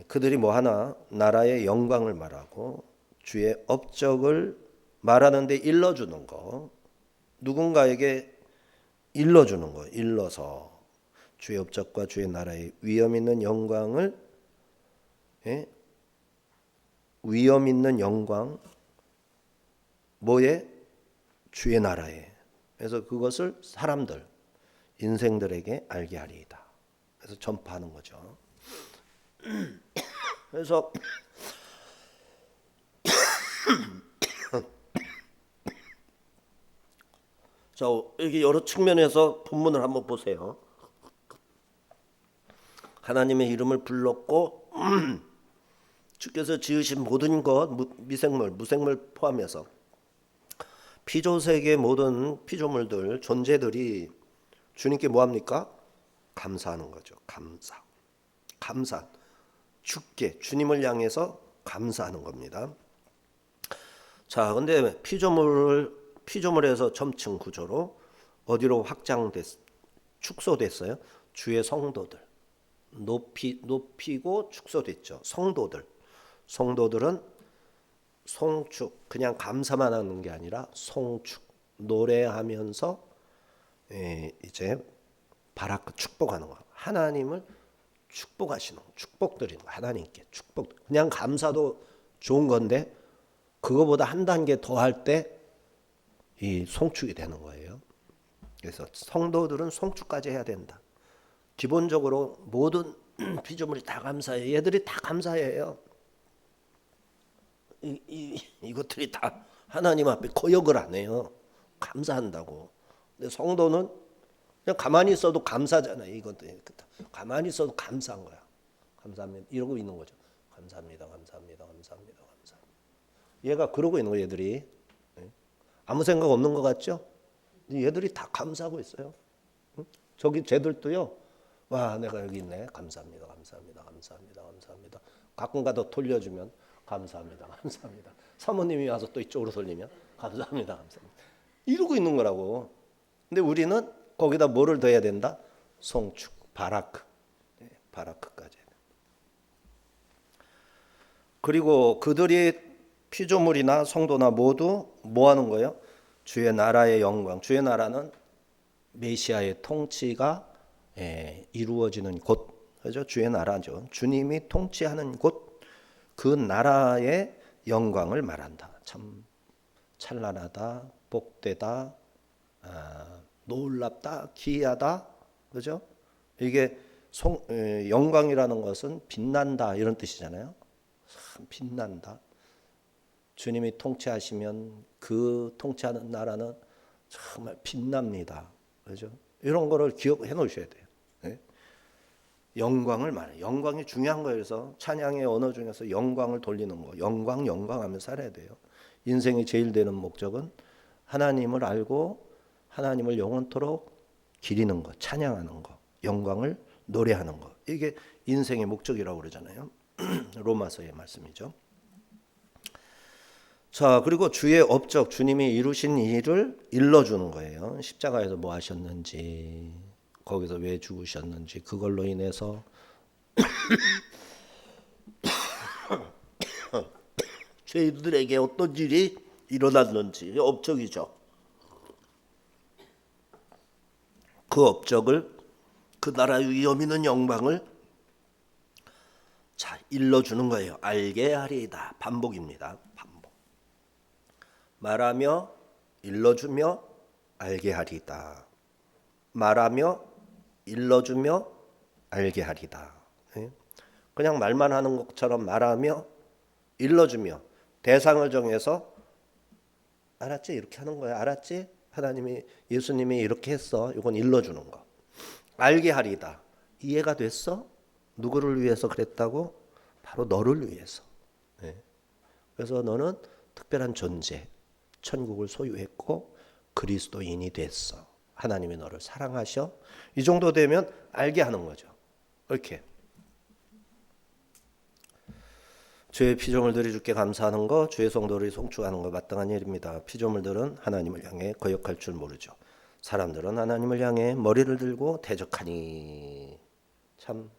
그들이 뭐 하나 나라의 영광을 말하고 주의 업적을 말하는데 일러주는 거 누군가에게 일러주는 거 일러서 주의 업적과 주의 나라의 위엄 있는 영광을 위엄 있는 영광 뭐에 주의 나라에 그래서 그것을 사람들 인생들에게 알게 하리이다. 그래서 전파하는 거죠. 그래서 자, 여기 여러 측면에서 본문을 한번 보세요. 하나님의 이름을 불렀고 주께서 지으신 모든 것 미생물, 무생물 포함해서 피조세계 모든 피조물들 존재들이 주님께 뭐합니까? 감사하는 거죠. 감사 주께 주님을 향해서 감사하는 겁니다. 자, 근데 피조물에서 점층 구조로 어디로 축소됐어요? 주의 성도들 높이고 축소됐죠. 성도들은 송축 그냥 감사만 하는 게 아니라 송축 노래하면서 이제 바라크 축복하는 거 하나님을 축복하시는 축복 드리는 거 하나님께 축복 그냥 감사도 좋은 건데 그거보다 한 단계 더 할 때 이 송축이 되는 거예요. 그래서 성도들은 송축까지 해야 된다. 기본적으로 모든 피조물이 다 감사해요. 얘들이 다 감사해요. 이것들이 다 하나님 앞에 거역을 안 해요. 감사한다고. 근데 성도는 그냥 가만히 있어도 감사잖아요. 이것들 가만히 있어도 감사한 거야. 감사합니다. 이러고 있는 거죠. 감사합니다. 얘가 그러고 있는 거예요. 얘들이 아무 생각 없는 것 같죠? 얘들이 다 감사하고 있어요. 저기 쟤들도요. 와, 내가 여기 있네. 감사합니다. 가끔 가다 돌려주면 감사합니다. 사모님이 와서 또 이쪽으로 돌리면 감사합니다. 이러고 있는 거라고. 근데 우리는 거기다 뭐를 더해야 된다? 송축, 바라크까지. 그리고 그들이 피조물이나 성도나 모두 뭐 하는 거예요? 주의 나라의 영광. 주의 나라는 메시아의 통치가 이루어지는 곳. 그죠? 주의 나라죠. 주님이 통치하는 곳. 그 나라의 영광을 말한다. 참 찬란하다, 복되다, 놀랍다, 기이하다. 그죠? 이게 영광이라는 것은 빛난다 이런 뜻이잖아요. 참 빛난다. 주님이 통치하시면 그 통치하는 나라는 정말 빛납니다. 그죠? 이런 거를 기억해 놓으셔야 돼요. 네? 영광을 말해요. 영광이 중요한 거예요. 그래서 찬양의 언어 중에서 영광을 돌리는 거, 영광 하면서 살아야 돼요. 인생이 제일 되는 목적은 하나님을 알고 하나님을 영원토록 기리는 것, 찬양하는 것, 영광을 노래하는 것. 이게 인생의 목적이라고 그러잖아요. 로마서의 말씀이죠. 자, 그리고 주의 업적, 주님이 이루신 일을 일러주는 거예요. 십자가에서 뭐 하셨는지, 거기서 왜 죽으셨는지, 그걸로 인해서 저희들에게 어떤 일이 일어났는지, 업적이죠. 그 업적을, 그 나라의 위엄 있는 영광을 자 일러주는 거예요. 알게 하리이다. 반복입니다. 반복. 말하며 일러주며 알게 하리이다. 말하며 일러주며 알게 하리이다. 그냥 말만 하는 것처럼 말하며 일러주며 대상을 정해서 알았지? 이렇게 하는 거야. 알았지? 하나님이 예수님이 이렇게 했어. 이건 일러주는 거. 알게 하리이다. 이해가 됐어? 누구를 위해서 그랬다고? 바로 너를 위해서. 그래서 너는 특별한 존재, 천국을 소유했고 그리스도인이 됐어. 하나님이 너를 사랑하셔. 이 정도 되면 알게 하는 거죠. 이렇게. 주의 피조물들이 주께 감사하는 거, 주의 성도를 송축하는 거 마땅한 일입니다. 피조물들은 하나님을 향해 거역할 줄 모르죠. 사람들은 하나님을 향해 머리를 들고 대적하니. 참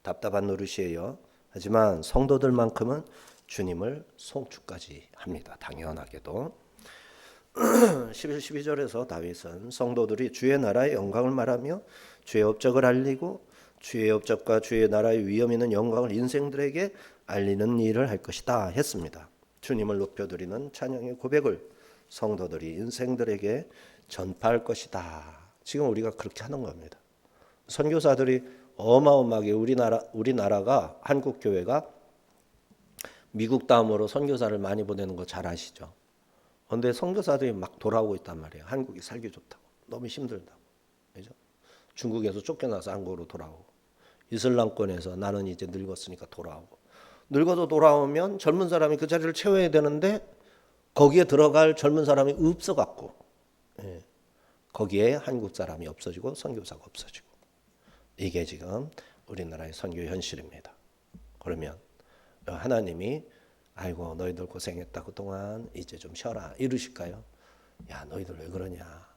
답답한 노릇이에요. 하지만 성도들만큼은 주님을 송축까지 합니다. 당연하게도. 11, 12절에서 다윗은 성도들이 주의 나라의 영광을 말하며 주의 업적을 알리고 주의 업적과 주의 나라의 위엄 있는 영광을 인생들에게 알리는 일을 할 것이다 했습니다. 주님을 높여드리는 찬양의 고백을 성도들이 인생들에게 전파할 것이다. 지금 우리가 그렇게 하는 겁니다. 선교사들이 어마어마하게 우리나라가 한국 교회가 미국 다음으로 선교사를 많이 보내는 거 잘 아시죠? 그런데 선교사들이 막 돌아오고 있단 말이에요. 한국이 살기 좋다고. 너무 힘들다고. 그죠? 중국에서 쫓겨나서 한국으로 돌아오고 이슬람권에서 나는 이제 늙었으니까 돌아오고 늙어도 돌아오면 젊은 사람이 그 자리를 채워야 되는데 거기에 들어갈 젊은 사람이 없어갖고 거기에 한국 사람이 없어지고 선교사가 없어지고 이게 지금 우리나라의 선교 현실입니다. 그러면 하나님이 아이고 너희들 고생했다 그동안 이제 좀 쉬어라 이러실까요? 야 너희들 왜 그러냐?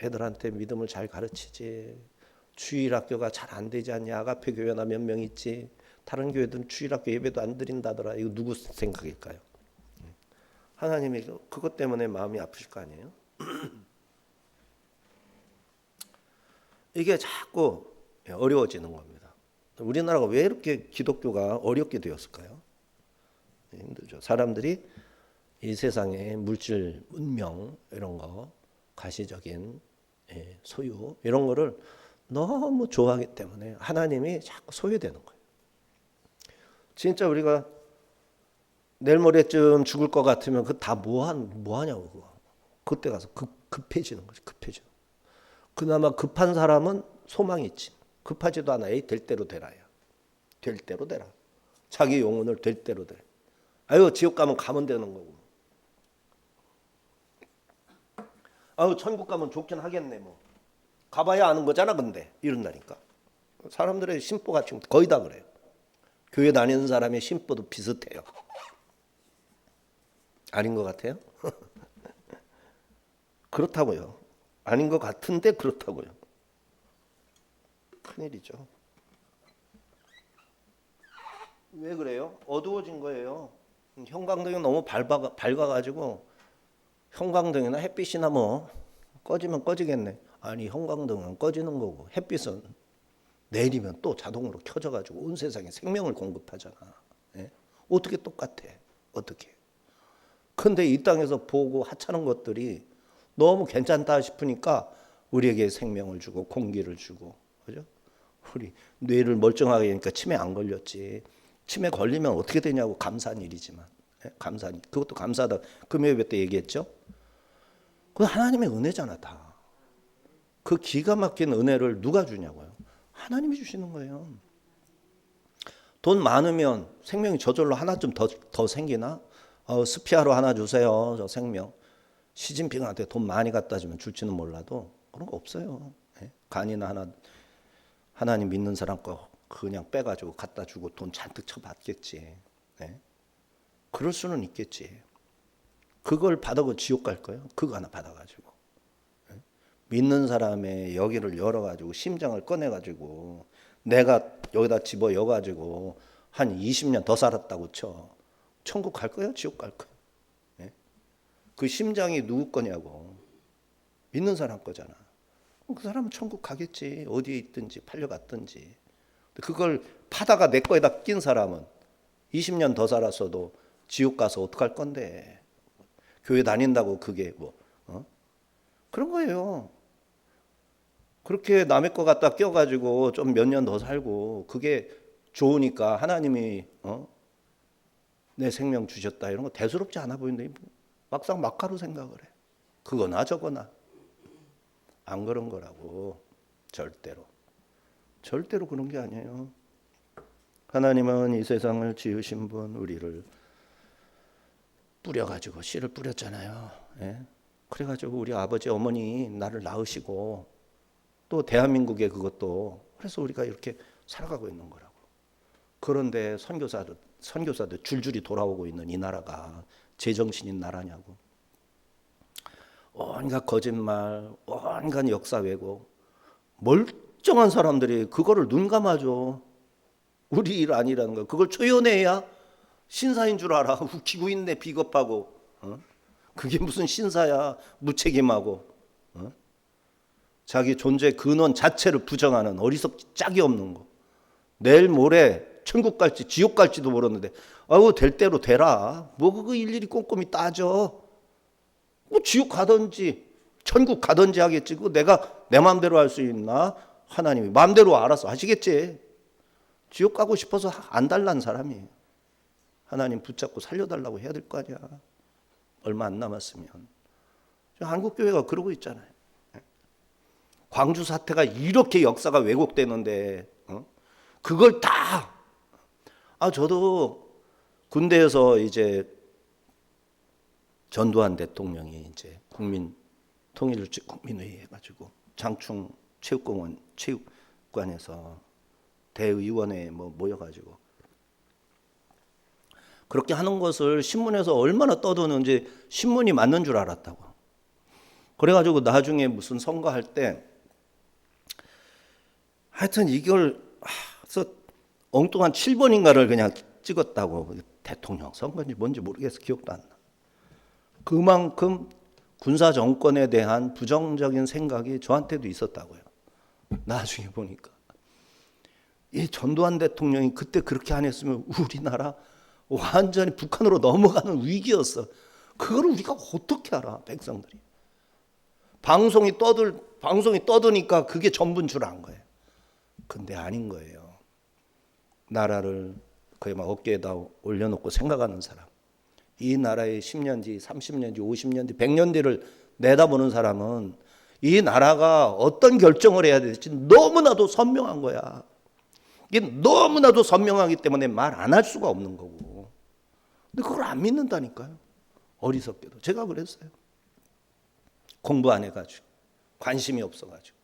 애들한테 믿음을 잘 가르치지. 주일학교가 잘 안 되지 않냐? 아가페 교회나 몇 명 있지. 다른 교회들은 주일학교 예배도 안 드린다더라. 이거 누구 생각일까요? 하나님이 그것 때문에 마음이 아프실 거 아니에요? 이게 자꾸 어려워지는 겁니다. 우리나라가 왜 이렇게 기독교가 어렵게 되었을까요? 힘들죠. 사람들이 이 세상의 물질, 문명 이런 거, 가시적인 소유 이런 거를 너무 좋아하기 때문에 하나님이 자꾸 소외되는 거예요. 진짜 우리가 내일 모레쯤 죽을 것 같으면 그 다 뭐 하냐고 그거. 그때 가서 급해지는 거지. 급해져. 그나마 급한 사람은 소망이 있지. 급하지도 않아. 에이 될 대로 되라야. 될 대로 되라. 자기 영혼을 될 대로 돼. 아유 지옥 가면 되는 거고. 아유 천국 가면 좋긴 하겠네 뭐. 가봐야 아는 거잖아 근데 이런다니까. 사람들의 심보가 지금 거의 다 그래요. 교회 다니는 사람의 심보도 비슷해요. 아닌 것 같아요? 그렇다고요. 아닌 것 같은데 그렇다고요. 큰일이죠. 왜 그래요? 어두워진 거예요. 형광등이 너무 밝아가지고 형광등이나 햇빛이나 뭐 꺼지면 꺼지겠네. 아니 형광등은 꺼지는 거고 햇빛은 내리면 또 자동으로 켜져가지고 온 세상에 생명을 공급하잖아. 예? 어떻게 똑같아? 어떻게? 근데 이 땅에서 보고 하찮은 것들이 너무 괜찮다 싶으니까 우리에게 생명을 주고 공기를 주고, 그죠? 우리 뇌를 멀쩡하게 하니까 치매 안 걸렸지. 치매 걸리면 어떻게 되냐고 감사한 일이지만, 예? 감사한 일. 그것도 감사하다. 금요일 때 얘기했죠. 그 하나님의 은혜잖아 다. 그 기가 막힌 은혜를 누가 주냐고요? 하나님이 주시는 거예요. 돈 많으면 생명이 저절로 하나쯤 더 생기나? 스피아로 하나 주세요. 저 생명. 시진핑한테 돈 많이 갖다 주면 줄지는 몰라도 그런 거 없어요. 예? 간이나 하나님 믿는 사람 거 그냥 빼가지고 갖다 주고 돈 잔뜩 쳐받겠지. 예? 그럴 수는 있겠지. 그걸 받아고 지옥 갈 거예요? 그거 하나 받아가지고. 예? 믿는 사람의 여기를 열어가지고 심장을 꺼내가지고 내가 여기다 집어여가지고 한 20년 더 살았다고 쳐. 천국 갈 거예요? 지옥 갈 거예요? 예? 그 심장이 누구 거냐고. 믿는 사람 거잖아. 그 사람은 천국 가겠지. 어디에 있든지 팔려갔든지. 그걸 파다가 내 거에다 낀 사람은 20년 더 살았어도 지옥 가서 어떡할 건데. 교회 다닌다고 그게 뭐 그런 거예요. 그렇게 남의 거 갖다 껴가지고 좀 몇 년 더 살고 그게 좋으니까 하나님이 내 생명 주셨다 이런 거 대수롭지 않아 보이는데 막상 막하로 생각을 해. 그거나 저거나 안 그런 거라고. 절대로 그런 게 아니에요. 하나님은 이 세상을 지으신 분 우리를 뿌려가지고 씨를 뿌렸잖아요. 예? 그래가지고 우리 아버지 어머니 나를 낳으시고 또 대한민국에 그것도 그래서 우리가 이렇게 살아가고 있는 거라고. 그런데 선교사들 줄줄이 돌아오고 있는 이 나라가 제정신인 나라냐고. 온갖 거짓말, 온갖 역사 왜곡, 멀쩡한 사람들이 그거를 눈 감아줘. 우리 일 아니라는 거. 그걸 초연해야 신사인 줄 알아. 웃기고 있네 비겁하고. 그게 무슨 신사야. 무책임하고. 자기 존재 근원 자체를 부정하는 어리석기 짝이 없는 거. 내일 모레 천국 갈지 지옥 갈지도 모르는데 될 대로 되라. 뭐 그거 일일이 꼼꼼히 따져. 뭐 지옥 가든지 천국 가든지 하겠지. 그거 내가 내 마음대로 할 수 있나? 하나님이 마음대로 알아서 하시겠지. 지옥 가고 싶어서 안 달란 사람이 하나님 붙잡고 살려달라고 해야 될 거 아니야. 얼마 안 남았으면. 한국교회가 그러고 있잖아요. 광주 사태가 이렇게 역사가 왜곡되는데 그걸 다 저도 군대에서 이제 전두환 대통령이 이제 국민회의 해가지고 장충 체육관에서 대의원회 모여가지고 그렇게 하는 것을 신문에서 얼마나 떠드는지 신문이 맞는 줄 알았다고. 그래가지고 나중에 무슨 선거할 때 하여튼 이걸 해서 엉뚱한 7번인가를 그냥 찍었다고. 대통령 선거인지 뭔지 모르겠어. 기억도 안 나. 그만큼 군사 정권에 대한 부정적인 생각이 저한테도 있었다고요. 나중에 보니까 이 전두환 대통령이 그때 그렇게 안 했으면 우리나라 완전히 북한으로 넘어가는 위기였어. 그걸 우리가 어떻게 알아, 백성들이. 방송이 떠드니까 그게 전부인 줄 안 거예요. 근데 아닌 거예요. 나라를 거의 막 어깨에다 올려놓고 생각하는 사람. 이 나라의 10년 뒤, 30년 뒤, 50년 뒤, 100년 뒤를 내다보는 사람은 이 나라가 어떤 결정을 해야 될지 너무나도 선명한 거야. 이게 너무나도 선명하기 때문에 말 안 할 수가 없는 거고. 근데 그걸 안 믿는다니까요. 어리석게도. 제가 그랬어요. 공부 안 해가지고. 관심이 없어가지고.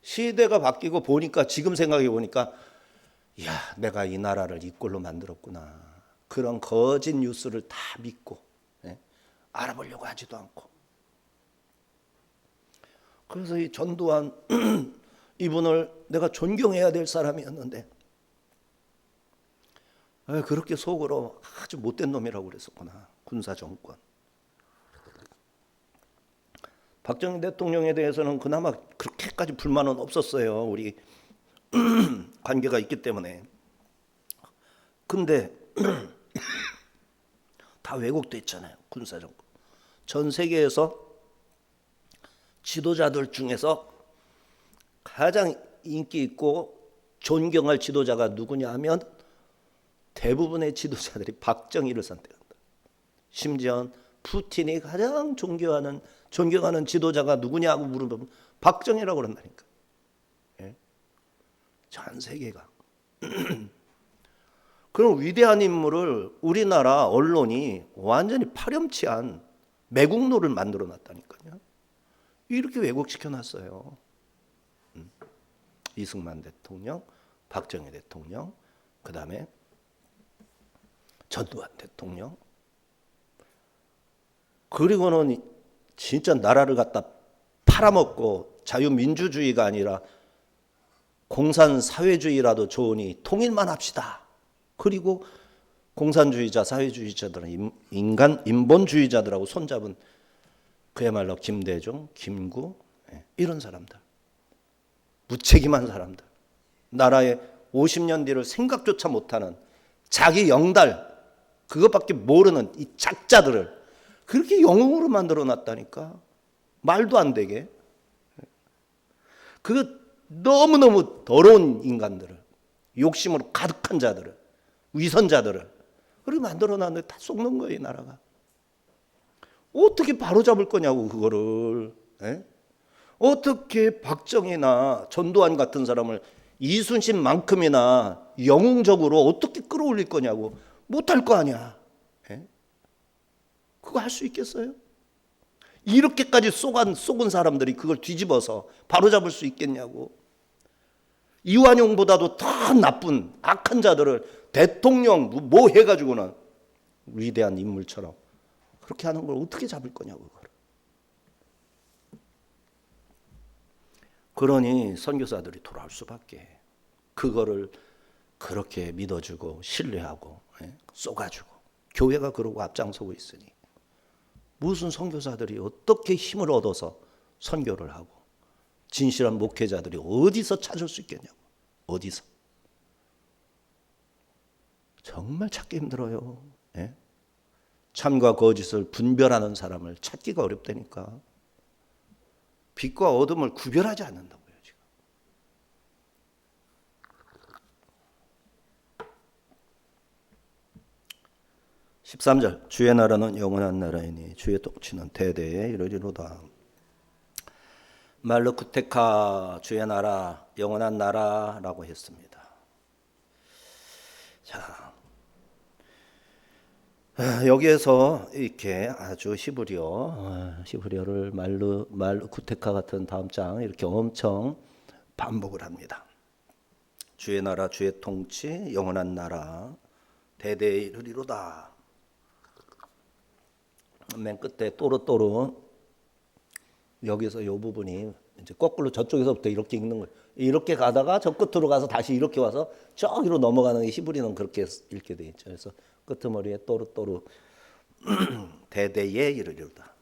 시대가 바뀌고 보니까 지금 생각해 보니까 야, 내가 이 나라를 이 꼴로 만들었구나. 그런 거짓 뉴스를 다 믿고 알아보려고 하지도 않고. 그래서 이 전두환 이분을 내가 존경해야 될 사람이었는데 그렇게 속으로 아주 못된 놈이라고 그랬었구나. 군사정권. 박정희 대통령에 대해서는 그나마 그렇게까지 불만은 없었어요. 우리 관계가 있기 때문에. 근데 다 왜곡됐잖아요. 군사정권. 전 세계에서 지도자들 중에서 가장 인기 있고 존경할 지도자가 누구냐 하면 대부분의 지도자들이 박정희를 선택한다. 심지어 푸틴이 가장 존경하는 지도자가 누구냐고 물으면 박정희라고 그런다니까. 예? 전 세계가. 그런 위대한 인물을 우리나라 언론이 완전히 파렴치한 매국노를 만들어 놨다니까요. 이렇게 왜곡시켜 놨어요. 이승만 대통령, 박정희 대통령, 그 다음에 전두환 대통령. 그리고는 진짜 나라를 갖다 팔아먹고 자유민주주의가 아니라 공산사회주의라도 좋으니 통일만 합시다. 그리고 공산주의자, 사회주의자들은 인본주의자들하고 손잡은 그야말로 김대중, 김구 이런 사람들. 무책임한 사람들. 나라의 50년 뒤를 생각조차 못하는 자기 영달 그것밖에 모르는 이 작자들을 그렇게 영웅으로 만들어 놨다니까. 말도 안 되게. 그 너무너무 더러운 인간들을, 욕심으로 가득한 자들을, 위선자들을 그렇게 만들어 놨는데 다 속는 거예요, 이 나라가. 어떻게 바로잡을 거냐고 그거를. 에? 어떻게 박정희나 전두환 같은 사람을 이순신만큼이나 영웅적으로 어떻게 끌어올릴 거냐고. 못할 거 아니야. 에? 그거 할 수 있겠어요? 이렇게까지 속은 사람들이 그걸 뒤집어서 바로잡을 수 있겠냐고. 이완용보다도 더 나쁜 악한 자들을 대통령 뭐 해가지고는 위대한 인물처럼 그렇게 하는 걸 어떻게 잡을 거냐고. 그걸. 그러니 선교사들이 돌아올 수밖에. 그거를 그렇게 믿어주고 신뢰하고 쏘가지고 교회가 그러고 앞장서고 있으니 무슨 선교사들이 어떻게 힘을 얻어서 선교를 하고 진실한 목회자들이 어디서 찾을 수 있겠냐고. 어디서. 정말 찾기 힘들어요. 예? 참과 거짓을 분별하는 사람을 찾기가 어렵다니까. 빛과 어둠을 구별하지 않는다고요, 지금. (13절) 주의 나라는 영원한 나라이니 주의 통치는 대대에 이르리로다. 말르쿠테카 주의 나라 영원한 나라라고 했습니다. 자, 여기에서 이렇게 아주 히브리어를 말르쿠테카 같은 다음 장 이렇게 엄청 반복을 합니다. 주의 나라 주의 통치 영원한 나라 대대에 이르리로다. 맨 끝에 또르또르 여기서 이 부분이 이제 거꾸로 저쪽에서부터 이렇게 읽는 거예요. 이렇게 가다가 저 끝으로 가서 다시 이렇게 와서 저기로 넘어가는 게 히브리는 그렇게 읽게 돼 있죠. 그래서 끄트머리에 또르또르 대대에 이르리로다.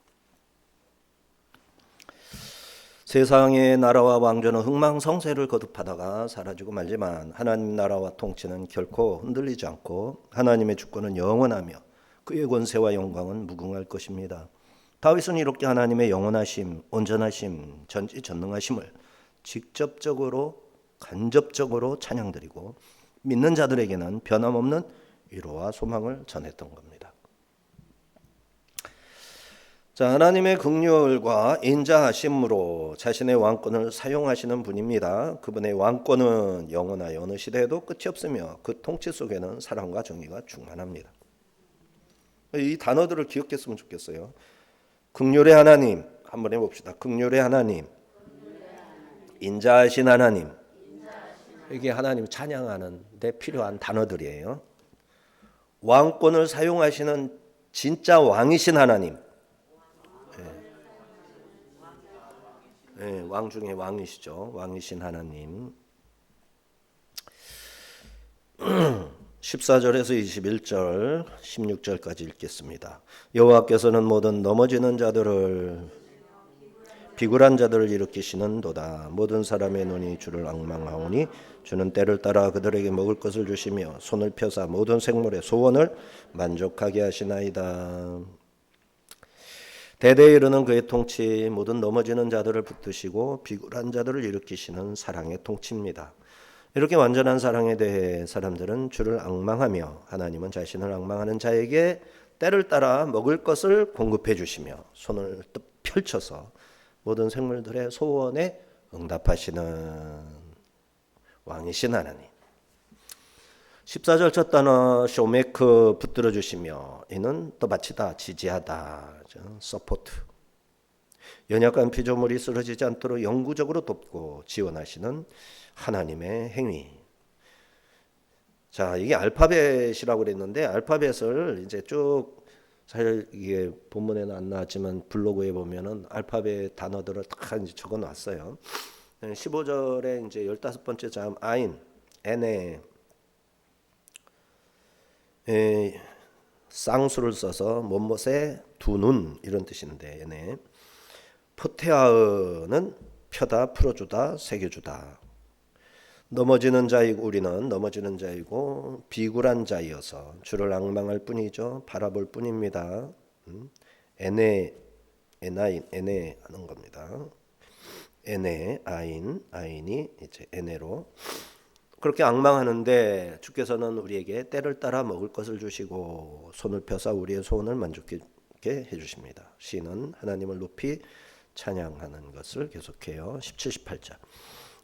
세상의 나라와 왕조는 흥망성쇠를 거듭하다가 사라지고 말지만 하나님 나라와 통치는 결코 흔들리지 않고 하나님의 주권은 영원하며 그의 권세와 영광은 무궁할 것입니다. 다윗은 이렇게 하나님의 영원하심, 온전하심, 전지전능하심을 직접적으로 간접적으로 찬양드리고 믿는 자들에게는 변함없는 위로와 소망을 전했던 겁니다. 자, 하나님의 긍휼과 인자하심으로 자신의 왕권을 사용하시는 분입니다. 그분의 왕권은 영원하여 어느 시대에도 끝이 없으며 그 통치 속에는 사랑과 정의가 충만합니다. 이 단어들을 기억했으면 좋겠어요. 긍휼의 하나님, 한번 해봅시다. 긍휼의 하나님, 인자하신 하나님. 이게 하나님을 찬양하는 데 필요한 단어들이에요. 왕권을 사용하시는 진짜 왕이신 하나님. 네, 왕 중에 왕이시죠. 왕이신 하나님. 14절에서 21절, 16절까지 읽겠습니다. 여호와께서는 모든 넘어지는 자들을 비굴한 자들을 일으키시는도다. 모든 사람의 눈이 주를 앙망하오니 주는 때를 따라 그들에게 먹을 것을 주시며 손을 펴사 모든 생물의 소원을 만족하게 하시나이다. 대대에 이르는 그의 통치, 모든 넘어지는 자들을 붙드시고 비굴한 자들을 일으키시는 사랑의 통치입니다. 이렇게 완전한 사랑에 대해 사람들은 주를 앙망하며 하나님은 자신을 앙망하는 자에게 때를 따라 먹을 것을 공급해 주시며 손을 펼쳐서 모든 생물들의 소원에 응답하시는 왕이신 하나님. 14절 첫 단어 쇼메크 붙들어 주시며 이는 떠받치다, 지지하다, 서포트. 연약한 피조물이 쓰러지지 않도록 영구적으로 돕고 지원하시는 하나님의 행위. 자, 이게 알파벳이라고 그랬는데 알파벳을 이제 쭉 사실 이게 본문에는 안 나왔지만 블로그에 보면은 알파벳 단어들을 다 이제 적어 놨어요. 15절에 이제 15번째 자음 아인, 에네, 쌍수를 써서 못못에 두 눈 이런 뜻인데 얘네 포테아는 펴다, 풀어주다, 새겨주다. 넘어지는 자이고 우리는 넘어지는 자이고 비굴한 자이어서 주를 앙망할 뿐이죠. 바라볼 뿐입니다. 에네 하는 겁니다. 에네 아인이 이제 에네로 그렇게 앙망하는데 주께서는 우리에게 때를 따라 먹을 것을 주시고 손을 펴사 우리의 소원을 만족하게 해주십니다. 시는 하나님을 높이 찬양하는 것을 계속해요. 17, 18절.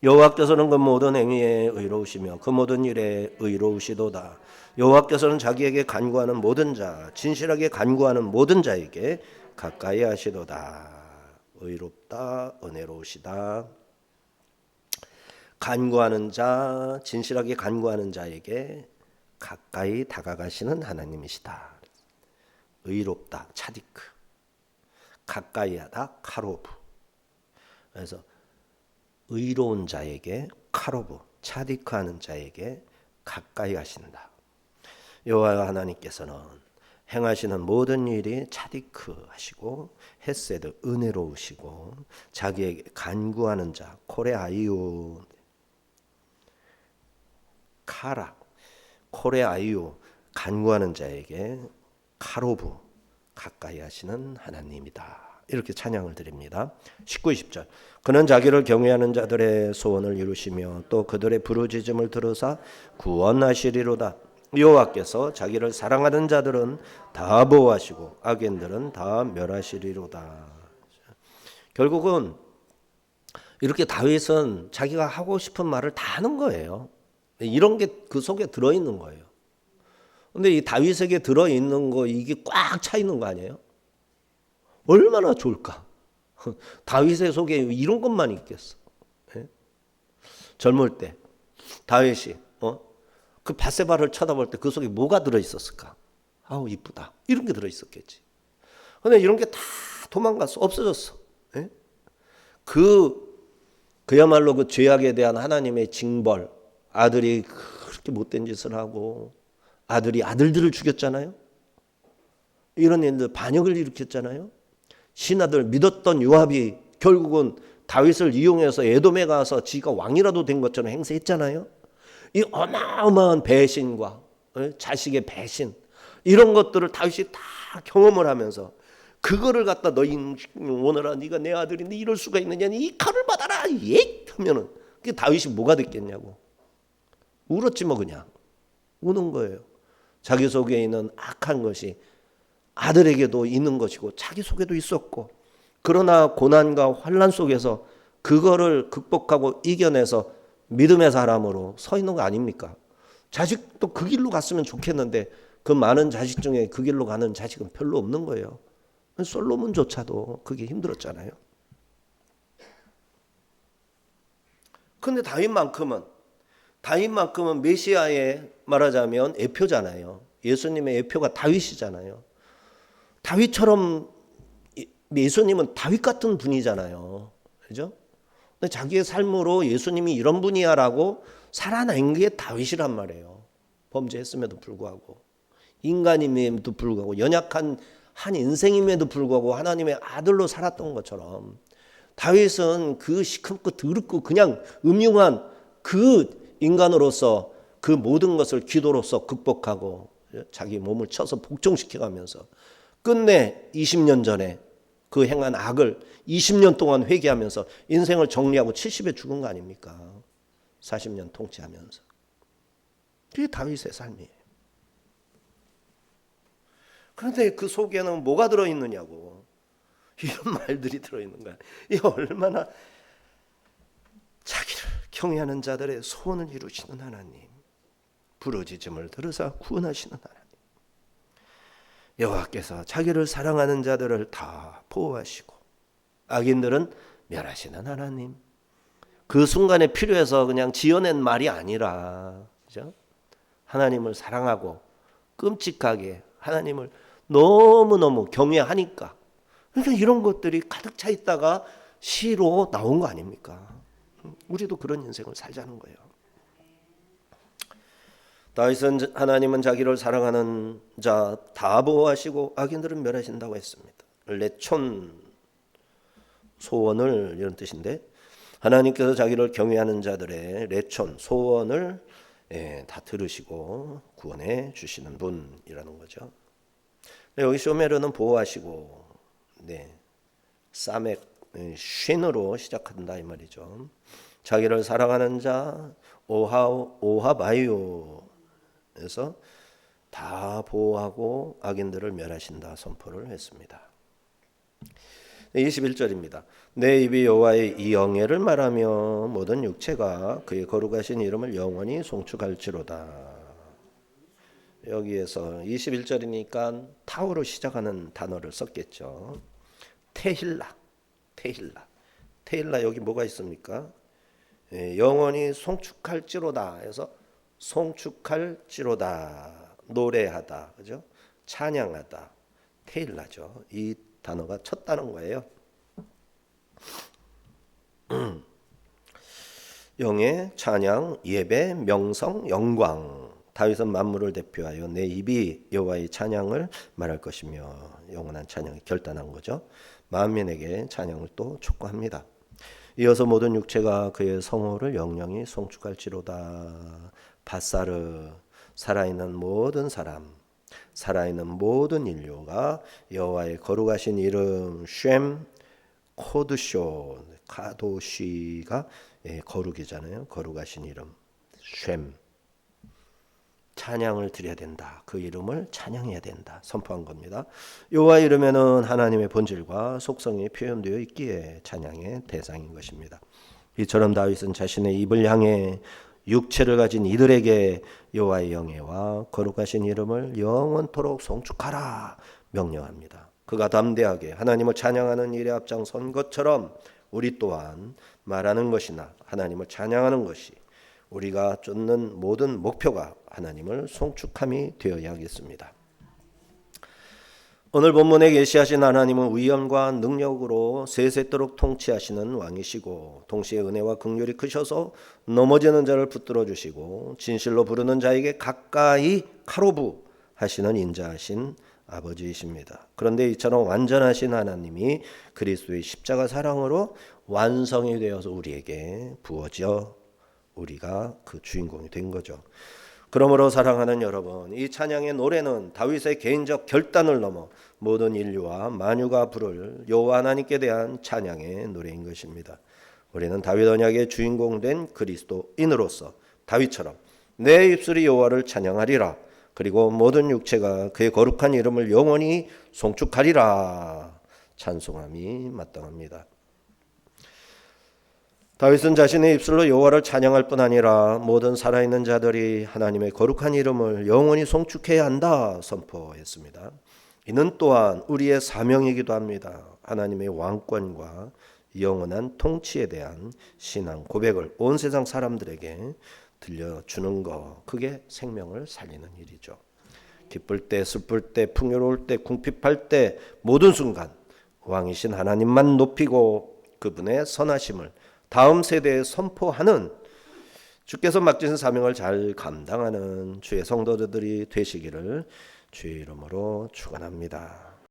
여호와께서는 그 모든 행위에 의로우시며 그 모든 일에 의로우시도다. 여호와께서는 자기에게 간구하는 모든 자, 진실하게 간구하는 모든 자에게 가까이 하시도다. 의롭다, 은혜로우시다. 간구하는 자, 진실하게 간구하는 자에게 가까이 다가가시는 하나님이시다. 의롭다, 차디크. 가까이 하다, 카로브. 그래서 의로운 자에게 카로브, 차디크 하는 자에게 가까이 하신다. 여호와 하나님께서는 행하시는 모든 일이 차디크 하시고 헤세드 은혜로우시고 자기에게 간구하는 자 코레 아이유 카라 코레 아이유 간구하는 자에게 카로브 가까이 하시는 하나님이다. 이렇게 찬양을 드립니다. 19, 20절. 그는 자기를 경외하는 자들의 소원을 이루시며 또 그들의 부르짖음을 들으사 구원하시리로다. 여호와께서 자기를 사랑하는 자들은 다 보호하시고 악인들은 다 멸하시리로다. 결국은 이렇게 다윗은 자기가 하고 싶은 말을 다 하는 거예요. 이런 게 그 속에 들어있는 거예요. 근데 이 다윗에게 들어있는 거 이게 꽉 차 있는 거 아니에요? 얼마나 좋을까? 다윗의 속에 이런 것만 있겠어. 예? 젊을 때 다윗이 그 밧세바를 쳐다볼 때 그 속에 뭐가 들어있었을까? 아우 이쁘다. 이런 게 들어있었겠지. 근데 이런 게 다 도망갔어. 없어졌어. 예? 그야말로 그 죄악에 대한 하나님의 징벌. 아들이 그렇게 못된 짓을 하고 아들이 아들들을 죽였잖아요. 이런 일들 반역을 일으켰잖아요. 신하들 믿었던 요압이 결국은 다윗을 이용해서 에돔에 가서 지가 왕이라도 된 것처럼 행세했잖아요. 이 어마어마한 배신과 자식의 배신 이런 것들을 다윗이 다 경험을 하면서 그거를 갖다 너희 오너라 네가 내 아들인데 이럴 수가 있느냐 이 칼을 받아라 예 하면은 그게 다윗이 뭐가 됐겠냐고 울었지 뭐 그냥 우는 거예요. 자기 속에 있는 악한 것이 아들에게도 있는 것이고 자기 속에도 있었고 그러나 고난과 환난 속에서 그거를 극복하고 이겨내서 믿음의 사람으로 서 있는 거 아닙니까? 자식도 그 길로 갔으면 좋겠는데 그 많은 자식 중에 그 길로 가는 자식은 별로 없는 거예요. 솔로몬조차도 그게 힘들었잖아요. 그런데 다윗만큼은 메시아의 말하자면 애표잖아요. 예수님의 애표가 다윗이잖아요. 다윗처럼 예수님은 다윗 같은 분이잖아요. 그죠? 근데 자기의 삶으로 예수님이 이런 분이야라고 살아낸 게 다윗이란 말이에요. 범죄했음에도 불구하고, 인간임에도 불구하고, 연약한 한 인생임에도 불구하고 하나님의 아들로 살았던 것처럼 다윗은 그 시큼고 더럽고 그냥 음흉한 그 인간으로서 그 모든 것을 기도로서 극복하고 자기 몸을 쳐서 복종시켜가면서 끝내 20년 전에 그 행한 악을 20년 동안 회개하면서 인생을 정리하고 70에 죽은 거 아닙니까? 40년 통치하면서. 그게 다윗의 삶이에요. 그런데 그 속에는 뭐가 들어있느냐고, 이런 말들이 들어있는 거야. 이 얼마나 자기를 경외하는 자들의 소원을 이루시는 하나님, 부르짖음을 들으사 구원하시는 하나님, 여호와께서 자기를 사랑하는 자들을 다 보호하시고 악인들은 멸하시는 하나님. 그 순간에 필요해서 그냥 지어낸 말이 아니라, 그죠? 하나님을 사랑하고 끔찍하게 하나님을 너무너무 경외하니까, 그러니까 이런 것들이 가득 차 있다가 시로 나온 거 아닙니까? 우리도 그런 인생을 살자는 거예요. 다윗은 하나님은 자기를 사랑하는 자 다 보호하시고 악인들은 멸하신다고 했습니다. 레촌, 소원을, 이런 뜻인데, 하나님께서 자기를 경외하는 자들의 레촌, 소원을 다 들으시고 구원해 주시는 분이라는 거죠. 여기 쇼메르는 보호하시고, 사맥, 쉰으로 시작한다 이 말이죠. 자기를 사랑하는 자 오하바이오에서 다 보호하고 악인들을 멸하신다 선포를 했습니다. 21절입니다. 내 입이 여호와의 이 영예를 말하며 모든 육체가 그의 거룩하신 이름을 영원히 송축할지로다. 여기에서 21절이니까 타오로 시작하는 단어를 썼겠죠. 테힐라. 여기 뭐가 있습니까? 영원히 송축할지로다 해서 송축할지로다, 노래하다, 그죠? 찬양하다, 테일라죠. 이 단어가 쳤다는 거예요. 영예, 찬양, 예배, 명성, 영광. 다윗은 만물을 대표하여 내 입이 여호와의 찬양을 말할 것이며, 영원한 찬양이 결단한 거죠. 만민에게 찬양을 또 촉구합니다. 이어서 모든 육체가 그의 성호를 영영히 송축할지로다. 바사르, 살아있는 모든 사람, 살아있는 모든 인류가 여호와의 거룩하신 이름 쉔 코드쇼, 카도시가 거룩이잖아요. 거룩하신 이름 쉔, 찬양을 드려야 된다. 그 이름을 찬양해야 된다 선포한 겁니다. 여호와 이름에는 하나님의 본질과 속성이 표현되어 있기에 찬양의 대상인 것입니다. 이처럼 다윗은 자신의 입을 향해 육체를 가진 이들에게 여호와의 영예와 거룩하신 이름을 영원토록 송축하라 명령합니다. 그가 담대하게 하나님을 찬양하는 일에 앞장선 것처럼 우리 또한 말하는 것이나 하나님을 찬양하는 것이 우리가 쫓는 모든 목표가 하나님을 송축함이 되어야겠습니다. 오늘 본문에 계시하신 하나님은 위엄과 능력으로 세세토록 통치하시는 왕이시고, 동시에 은혜와 긍휼이 크셔서 넘어지는 자를 붙들어 주시고 진실로 부르는 자에게 가까이 카로부 하시는 인자하신 아버지이십니다. 그런데 이처럼 완전하신 하나님이 그리스도의 십자가 사랑으로 완성이 되어서 우리에게 부어져 우리가 그 주인공이 된 거죠. 그러므로 사랑하는 여러분, 이 찬양의 노래는 다윗의 개인적 결단을 넘어 모든 인류와 만유가 부를 여호와 하나님께 대한 찬양의 노래인 것입니다. 우리는 다윗 언약의 주인공 된 그리스도인으로서 다윗처럼 내 입술이 여호와를 찬양하리라, 그리고 모든 육체가 그의 거룩한 이름을 영원히 송축하리라 찬송함이 마땅합니다. 다윗은 자신의 입술로 여호와를 찬양할 뿐 아니라 모든 살아있는 자들이 하나님의 거룩한 이름을 영원히 송축해야 한다 선포했습니다. 이는 또한 우리의 사명이기도 합니다. 하나님의 왕권과 영원한 통치에 대한 신앙 고백을 온 세상 사람들에게 들려주는 것, 그게 생명을 살리는 일이죠. 기쁠 때, 슬플 때, 풍요로울 때, 궁핍할 때 모든 순간 왕이신 하나님만 높이고 그분의 선하심을 다음 세대에 선포하는 주께서 맡기신 사명을 잘 감당하는 주의 성도들이 되시기를 주의 이름으로 축원합니다.